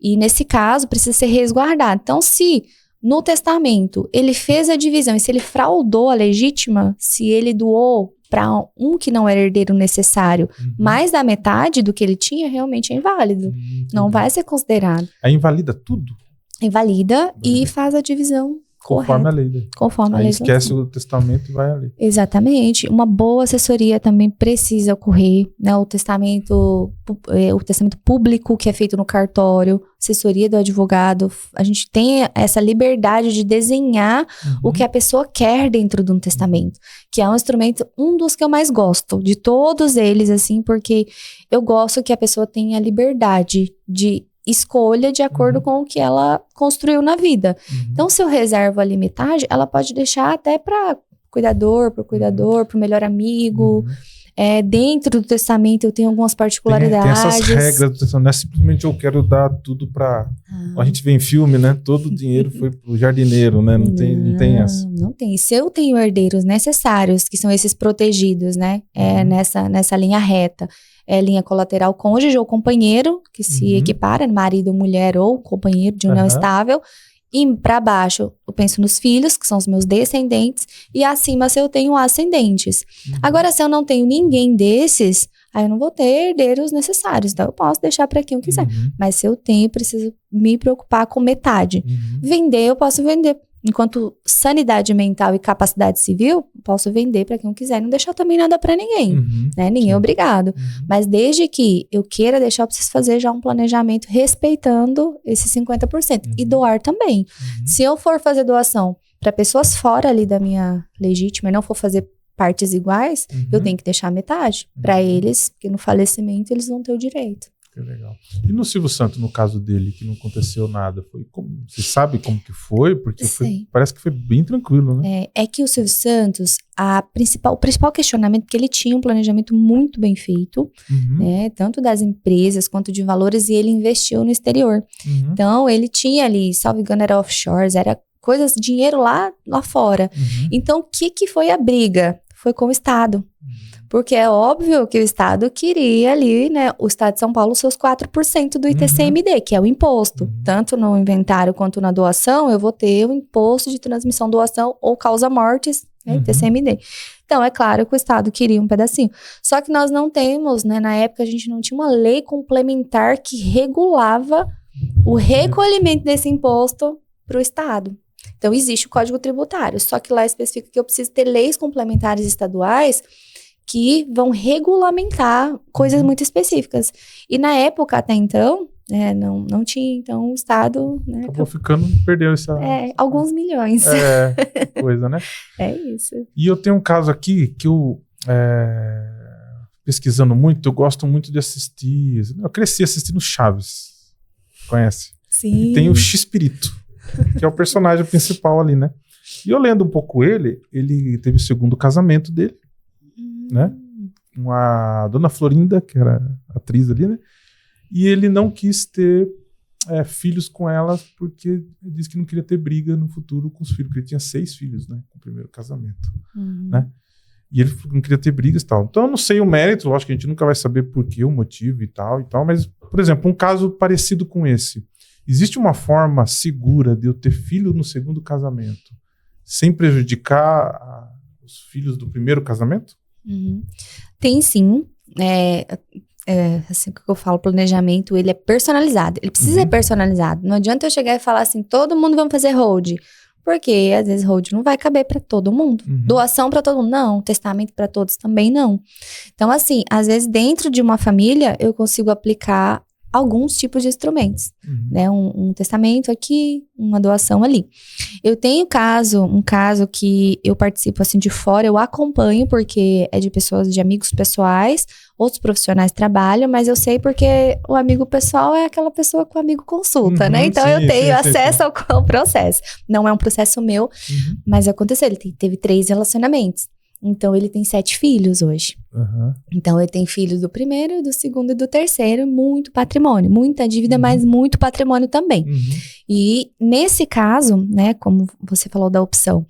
E nesse caso, precisa ser resguardado. Então, se no testamento ele fez a divisão e se ele fraudou a legítima, se ele doou para um que não era herdeiro necessário, mais da metade do que ele tinha, realmente é inválido. Não vai ser considerado. Aí invalida tudo? Invalida e faz a divisão conforme correta. A lei. Né? Conforme a aí lei. Esquece o testamento e vai ali. Exatamente. Uma boa assessoria também precisa ocorrer, né? O testamento público que é feito no cartório, assessoria do advogado. A gente tem essa liberdade de desenhar o que a pessoa quer dentro de um testamento, que é um instrumento, um dos que eu mais gosto, de todos eles, assim, porque eu gosto que a pessoa tenha liberdade de escolha de acordo com o que ela construiu na vida. Então, se eu reservo a limitagem, ela pode deixar até para cuidador, pro melhor amigo. Dentro do testamento eu tenho algumas particularidades. Tem essas regras do testamento, não é simplesmente eu quero dar tudo pra... A gente vê em filme, né? Todo o dinheiro foi pro jardineiro, né? Não tem essa. Não tem. Se eu tenho herdeiros necessários, que são esses protegidos, né? Nessa linha reta. Linha colateral, cônjuge ou companheiro, que se equipara, marido, mulher ou companheiro de união estável. E para baixo, eu penso nos filhos, que são os meus descendentes, e acima se eu tenho ascendentes. Agora, se eu não tenho ninguém desses, aí eu não vou ter herdeiros necessários, então eu posso deixar para quem eu quiser. Mas se eu tenho, preciso me preocupar com metade. Vender, eu posso vender. Enquanto sanidade mental e capacidade civil, posso vender para quem eu quiser, não deixar também nada para ninguém, né? Ninguém é obrigado. Mas desde que eu queira deixar, eu preciso fazer já um planejamento respeitando esses 50%. E doar também. Se eu for fazer doação para pessoas fora ali da minha legítima e não for fazer partes iguais, eu tenho que deixar metade para eles, porque no falecimento eles vão ter o direito. Que legal. E no Silvio Santos, no caso dele, que não aconteceu nada, você sabe como que foi? Porque parece que foi bem tranquilo, né? É que o Silvio Santos, o principal questionamento, que ele tinha um planejamento muito bem feito, né? Tanto das empresas quanto de valores, e ele investiu no exterior. Então, ele tinha ali, salvo engano, era offshores, era coisas, dinheiro lá fora. Então, o que foi a briga? Foi com o Estado. Porque é óbvio que o Estado queria ali, né, o Estado de São Paulo, seus 4% do ITCMD, que é o imposto. Tanto no inventário quanto na doação, eu vou ter o imposto de transmissão, doação ou causa-mortes, né, ITCMD. Então, é claro que o Estado queria um pedacinho. Só que nós não temos, né, na época a gente não tinha uma lei complementar que regulava o recolhimento desse imposto para o Estado. Então, existe o Código Tributário, só que lá especifica que eu preciso ter leis complementares estaduais que vão regulamentar coisas muito específicas. E na época, até então, não tinha. Então, o Estado... Né, perdeu essa... alguns milhões. Coisa, né? É isso. E eu tenho um caso aqui que eu... pesquisando muito, eu gosto muito de assistir... Eu cresci assistindo Chaves. Conhece? Sim. E tem o X-Pirito, que é o personagem principal ali, né? E eu lendo um pouco ele teve o segundo casamento dele, né? Uma Dona Florinda, que era atriz ali, né? E ele não quis ter filhos com ela porque ele disse que não queria ter briga no futuro com os filhos, porque ele tinha 6 filhos, né? Com o primeiro casamento, né? E ele não queria ter brigas e tal. Então eu não sei o mérito, lógico que a gente nunca vai saber por que, o motivo e tal, mas, por exemplo, um caso parecido com esse. Existe uma forma segura de eu ter filho no segundo casamento sem prejudicar os filhos do primeiro casamento? Tem sim. Assim que eu falo, planejamento, ele é personalizado. Ele precisa ser personalizado. Não adianta eu chegar e falar assim, todo mundo vamos fazer hold. Porque, às vezes, hold não vai caber para todo mundo. Doação para todo mundo, não. Testamento para todos também, não. Então, assim, às vezes, dentro de uma família, eu consigo aplicar alguns tipos de instrumentos, né? Um testamento aqui, uma doação ali. Eu tenho um caso que eu participo assim de fora, eu acompanho porque é de amigos pessoais, outros profissionais trabalham, mas eu sei porque o amigo pessoal é aquela pessoa que o amigo consulta, né? Então eu tenho acesso ao processo. Não é um processo meu, mas aconteceu, ele teve 3 relacionamentos. Então, ele tem 7 filhos hoje. Então, ele tem filhos do primeiro, do segundo e do terceiro. Muito patrimônio. Muita dívida, mas muito patrimônio também. E, nesse caso, né, como você falou da opção,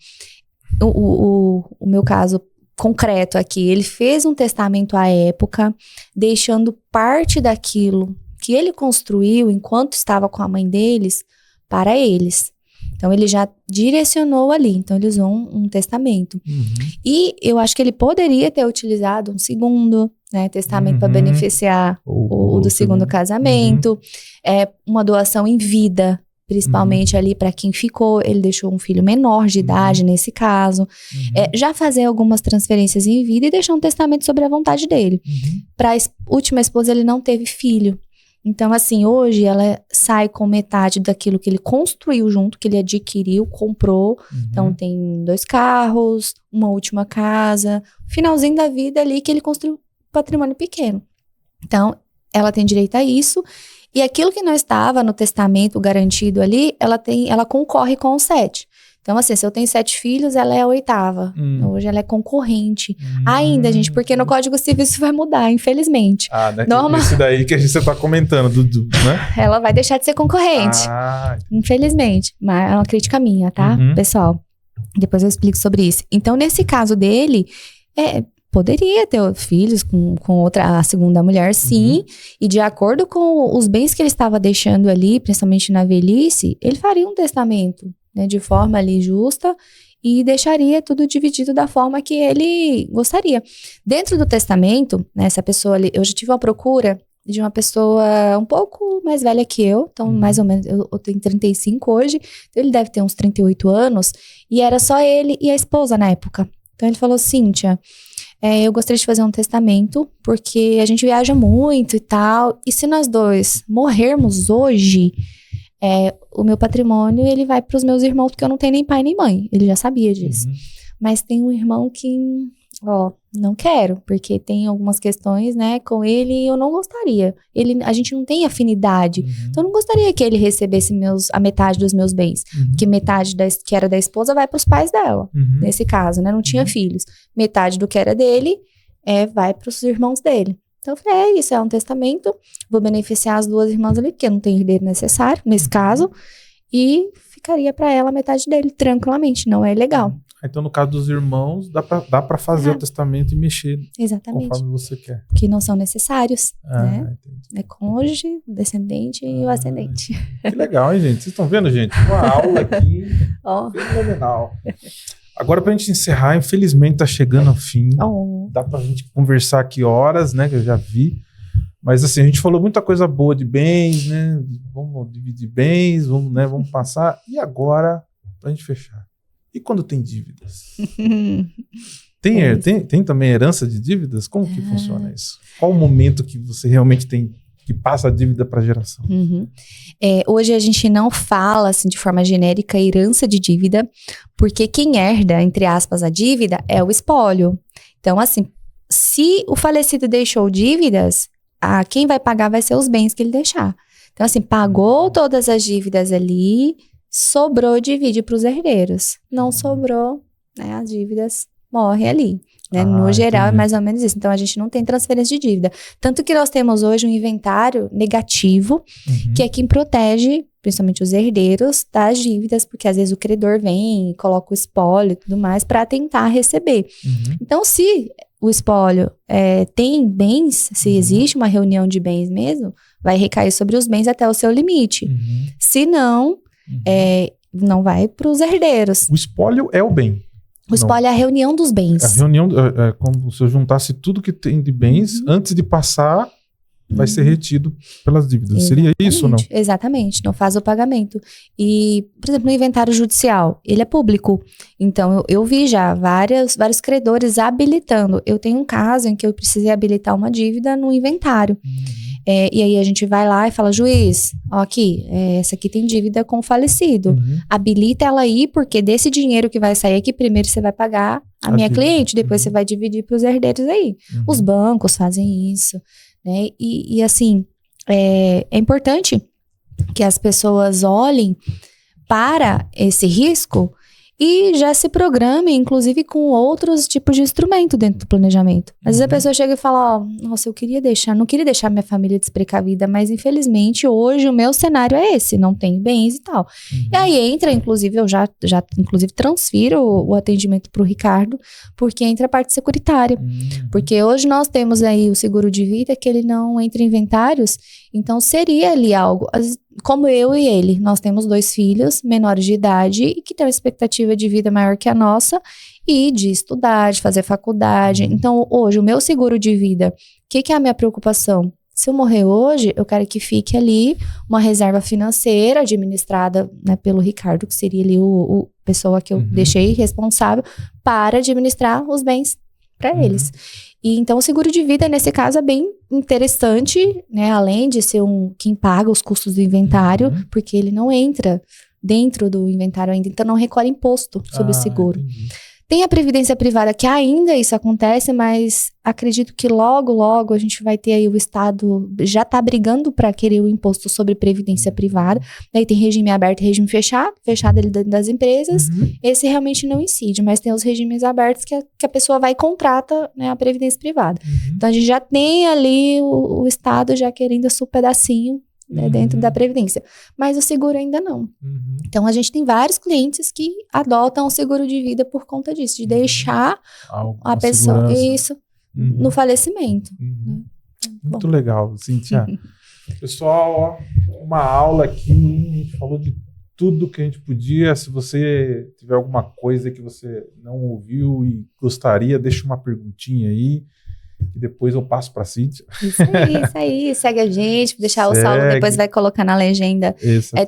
o meu caso concreto aqui, ele fez um testamento à época, deixando parte daquilo que ele construiu enquanto estava com a mãe deles, para eles. Então, ele já direcionou ali. Então, ele usou um testamento. E eu acho que ele poderia ter utilizado um segundo, né, testamento para beneficiar o do segundo casamento. Uma doação em vida, principalmente ali para quem ficou. Ele deixou um filho menor de idade, nesse caso. Já fazer algumas transferências em vida e deixar um testamento sobre a vontade dele. Para a última esposa, ele não teve filho. Então, assim, hoje ela sai com metade daquilo que ele construiu junto, que ele adquiriu, comprou. Então, tem 2 carros, uma última casa, finalzinho da vida ali que ele construiu patrimônio pequeno. Então, ela tem direito a isso. E aquilo que não estava no testamento garantido ali, ela concorre com o 7. Então, assim, se eu tenho 7 filhos, ela é a 8ª. Hoje ela é concorrente. Ainda, gente, porque no Código Civil isso vai mudar, infelizmente. Né? Esse daí que você tá comentando, Dudu, né? Ela vai deixar de ser concorrente. Infelizmente. Mas é uma crítica minha, tá, pessoal? Depois eu explico sobre isso. Então, nesse caso dele, poderia ter filhos com a segunda mulher, sim. E de acordo com os bens que ele estava deixando ali, principalmente na velhice, ele faria um testamento, né, de forma ali justa e deixaria tudo dividido da forma que ele gostaria. Dentro do testamento, né, essa pessoa ali, eu já tive uma procura de uma pessoa um pouco mais velha que eu, então mais ou menos, eu tenho 35 hoje, então ele deve ter uns 38 anos, e era só ele e a esposa na época. Então ele falou, Cíntia, eu gostaria de fazer um testamento, porque a gente viaja muito e tal, e se nós dois morrermos hoje, o meu patrimônio, ele vai para os meus irmãos, porque eu não tenho nem pai nem mãe. Ele já sabia disso. Mas tem um irmão que, não quero, porque tem algumas questões, né, com ele e eu não gostaria. A gente não tem afinidade. Então, eu não gostaria que ele recebesse a metade dos meus bens. Porque metade que era da esposa vai para os pais dela, nesse caso, né? Não tinha filhos. Metade do que era dele vai para os irmãos dele. Então, eu falei, isso é um testamento, vou beneficiar as 2 irmãs ali, porque eu não tenho herdeiro necessário, nesse caso, e ficaria para ela a metade dele, tranquilamente, não é legal. Então, no caso dos irmãos, dá pra fazer o testamento e mexer conforme você quer. Que não são necessários, né? É cônjuge, descendente e o ascendente. Que legal, hein, gente? Vocês estão vendo, gente? Uma aula aqui fenomenal. Agora, pra gente encerrar, infelizmente tá chegando ao fim. Dá pra gente conversar aqui horas, né? Que eu já vi. Mas assim, a gente falou muita coisa boa de bens, né? Vamos dividir bens, vamos passar. E agora, pra gente fechar. E quando tem dívidas? Tem também herança de dívidas? Como que funciona isso? Qual o momento que você realmente tem que passa a dívida para a geração? Hoje a gente não fala assim, de forma genérica herança de dívida, porque quem herda, entre aspas, a dívida é o espólio. Então, assim, se o falecido deixou dívidas, quem vai pagar vai ser os bens que ele deixar. Então, assim, pagou todas as dívidas ali, sobrou, divide para os herdeiros. Não sobrou, né, as dívidas morrem ali. Né? No geral, é mais ou menos isso. Então, a gente não tem transferência de dívida. Tanto que nós temos hoje um inventário negativo, que é quem protege, principalmente os herdeiros, das dívidas, porque às vezes o credor vem e coloca o espólio e tudo mais para tentar receber. Então, se o espólio tem bens, se existe uma reunião de bens mesmo, vai recair sobre os bens até o seu limite. Se não, não vai para os herdeiros. O espólio é o bem. O espólio é a reunião dos bens. A reunião é como se eu juntasse tudo que tem de bens, antes de passar, vai ser retido pelas dívidas. Seria isso ou não? Exatamente, não faz o pagamento. E, por exemplo, no inventário judicial, ele é público. Então, eu vi já vários credores habilitando. Eu tenho um caso em que eu precisei habilitar uma dívida no inventário. E aí a gente vai lá e fala, juiz, ó aqui, essa aqui tem dívida com o falecido. Habilita ela aí, porque desse dinheiro que vai sair aqui, primeiro você vai pagar a minha cliente, depois você vai dividir para os herdeiros aí. Os bancos fazem isso, né? E assim, é importante que as pessoas olhem para esse risco e já se programem, inclusive, com outros tipos de instrumento dentro do planejamento. Às vezes a pessoa chega e fala, nossa, não queria deixar minha família desprecavida, mas infelizmente hoje o meu cenário é esse, não tenho bens e tal. E aí entra, inclusive, eu já inclusive transfiro o atendimento para o Ricardo, porque entra a parte securitária. Porque hoje nós temos aí o seguro de vida, que ele não entra em inventários, então seria ali algo... Como eu e ele, nós temos 2 filhos menores de idade e que têm uma expectativa de vida maior que a nossa e de estudar, de fazer faculdade. Então, hoje, o meu seguro de vida, o que é a minha preocupação? Se eu morrer hoje, eu quero que fique ali uma reserva financeira administrada, né, pelo Ricardo, que seria ali o pessoa que eu deixei responsável para administrar os bens para eles. E então o seguro de vida, nesse caso, é bem interessante, né? Além de ser quem paga os custos do inventário, porque ele não entra dentro do inventário ainda, então não recolhe imposto sobre o seguro. Tem a previdência privada, que ainda isso acontece, mas acredito que logo, logo a gente vai ter aí o Estado já tá brigando para querer o imposto sobre previdência privada. Daí tem regime aberto e regime fechado ali dentro das empresas. Esse realmente não incide, mas tem os regimes abertos que a pessoa vai e contrata, né, a previdência privada. Então a gente já tem ali o Estado já querendo o seu pedacinho, né, dentro da previdência. Mas o seguro ainda não. Então, a gente tem vários clientes que adotam o seguro de vida por conta disso, de deixar a pessoa isso no falecimento. Né? Muito legal, Cíntia. Pessoal, ó, uma aula aqui, a gente falou de tudo que a gente podia. Se você tiver alguma coisa que você não ouviu e gostaria, deixa uma perguntinha aí, que depois eu passo para a Cíntia. Isso aí. Segue a gente, vou deixar o Saulo, depois vai colocar na legenda.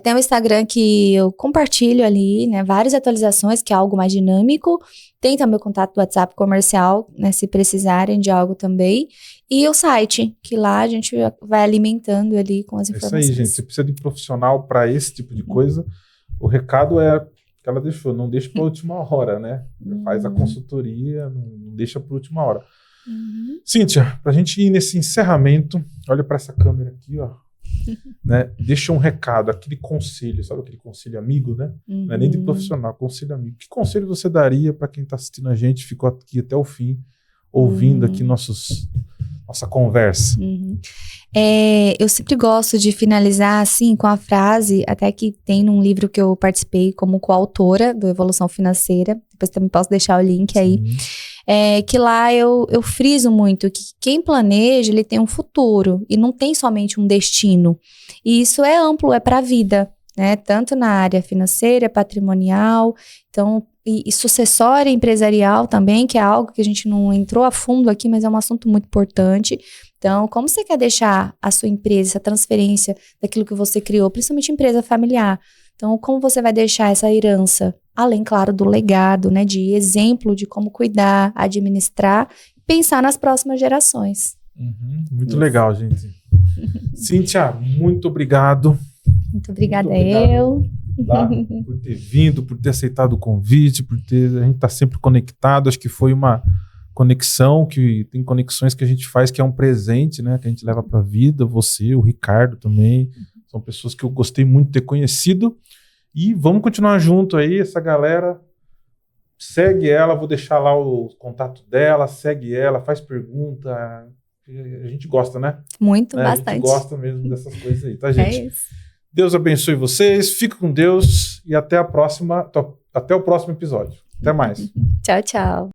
Tem o Instagram que eu compartilho ali, né, várias atualizações, que é algo mais dinâmico. Tem também o contato do WhatsApp comercial, né, se precisarem de algo também. E o site, que lá a gente vai alimentando ali com as informações. Isso aí, gente. Você precisa de profissional para esse tipo de coisa. O recado é que ela deixou, não deixa para a última hora, né? Faz a consultoria, não deixa para a última hora. Cíntia, para a gente ir nesse encerramento, olha para essa câmera aqui, ó, né? Deixa um recado, aquele conselho, sabe aquele conselho amigo, né? Não é nem de profissional, conselho amigo. Que conselho você daria para quem está assistindo a gente, ficou aqui até o fim, ouvindo aqui nossa conversa? Eu sempre gosto de finalizar assim com a frase, até que tem num livro que eu participei como coautora do Evolução Financeira, depois também posso deixar o link aí. Que lá eu friso muito que quem planeja, ele tem um futuro e não tem somente um destino. E isso é amplo, é para a vida, né? Tanto na área financeira, patrimonial, então, e sucessória empresarial também, que é algo que a gente não entrou a fundo aqui, mas é um assunto muito importante. Então, como você quer deixar a sua empresa, essa transferência daquilo que você criou, principalmente empresa familiar? Então, como você vai deixar essa herança? Além, claro, do legado, né, de exemplo de como cuidar, administrar, pensar nas próximas gerações. Muito legal, gente. Cíntia, muito obrigado. Muito obrigada eu. Tá? Por ter vindo, por ter aceitado o convite, a gente está sempre conectado. Acho que foi uma conexão, que tem conexões que a gente faz que é um presente, né, que a gente leva para a vida. Você, o Ricardo também, são pessoas que eu gostei muito de ter conhecido. E vamos continuar junto aí, essa galera. Segue ela, vou deixar lá o contato dela, segue ela, faz pergunta. A gente gosta, né? Muito, né? bastante. A gente gosta mesmo dessas coisas aí, tá, gente? É isso. Deus abençoe vocês, fique com Deus e até o próximo episódio. Até mais. Tchau, tchau.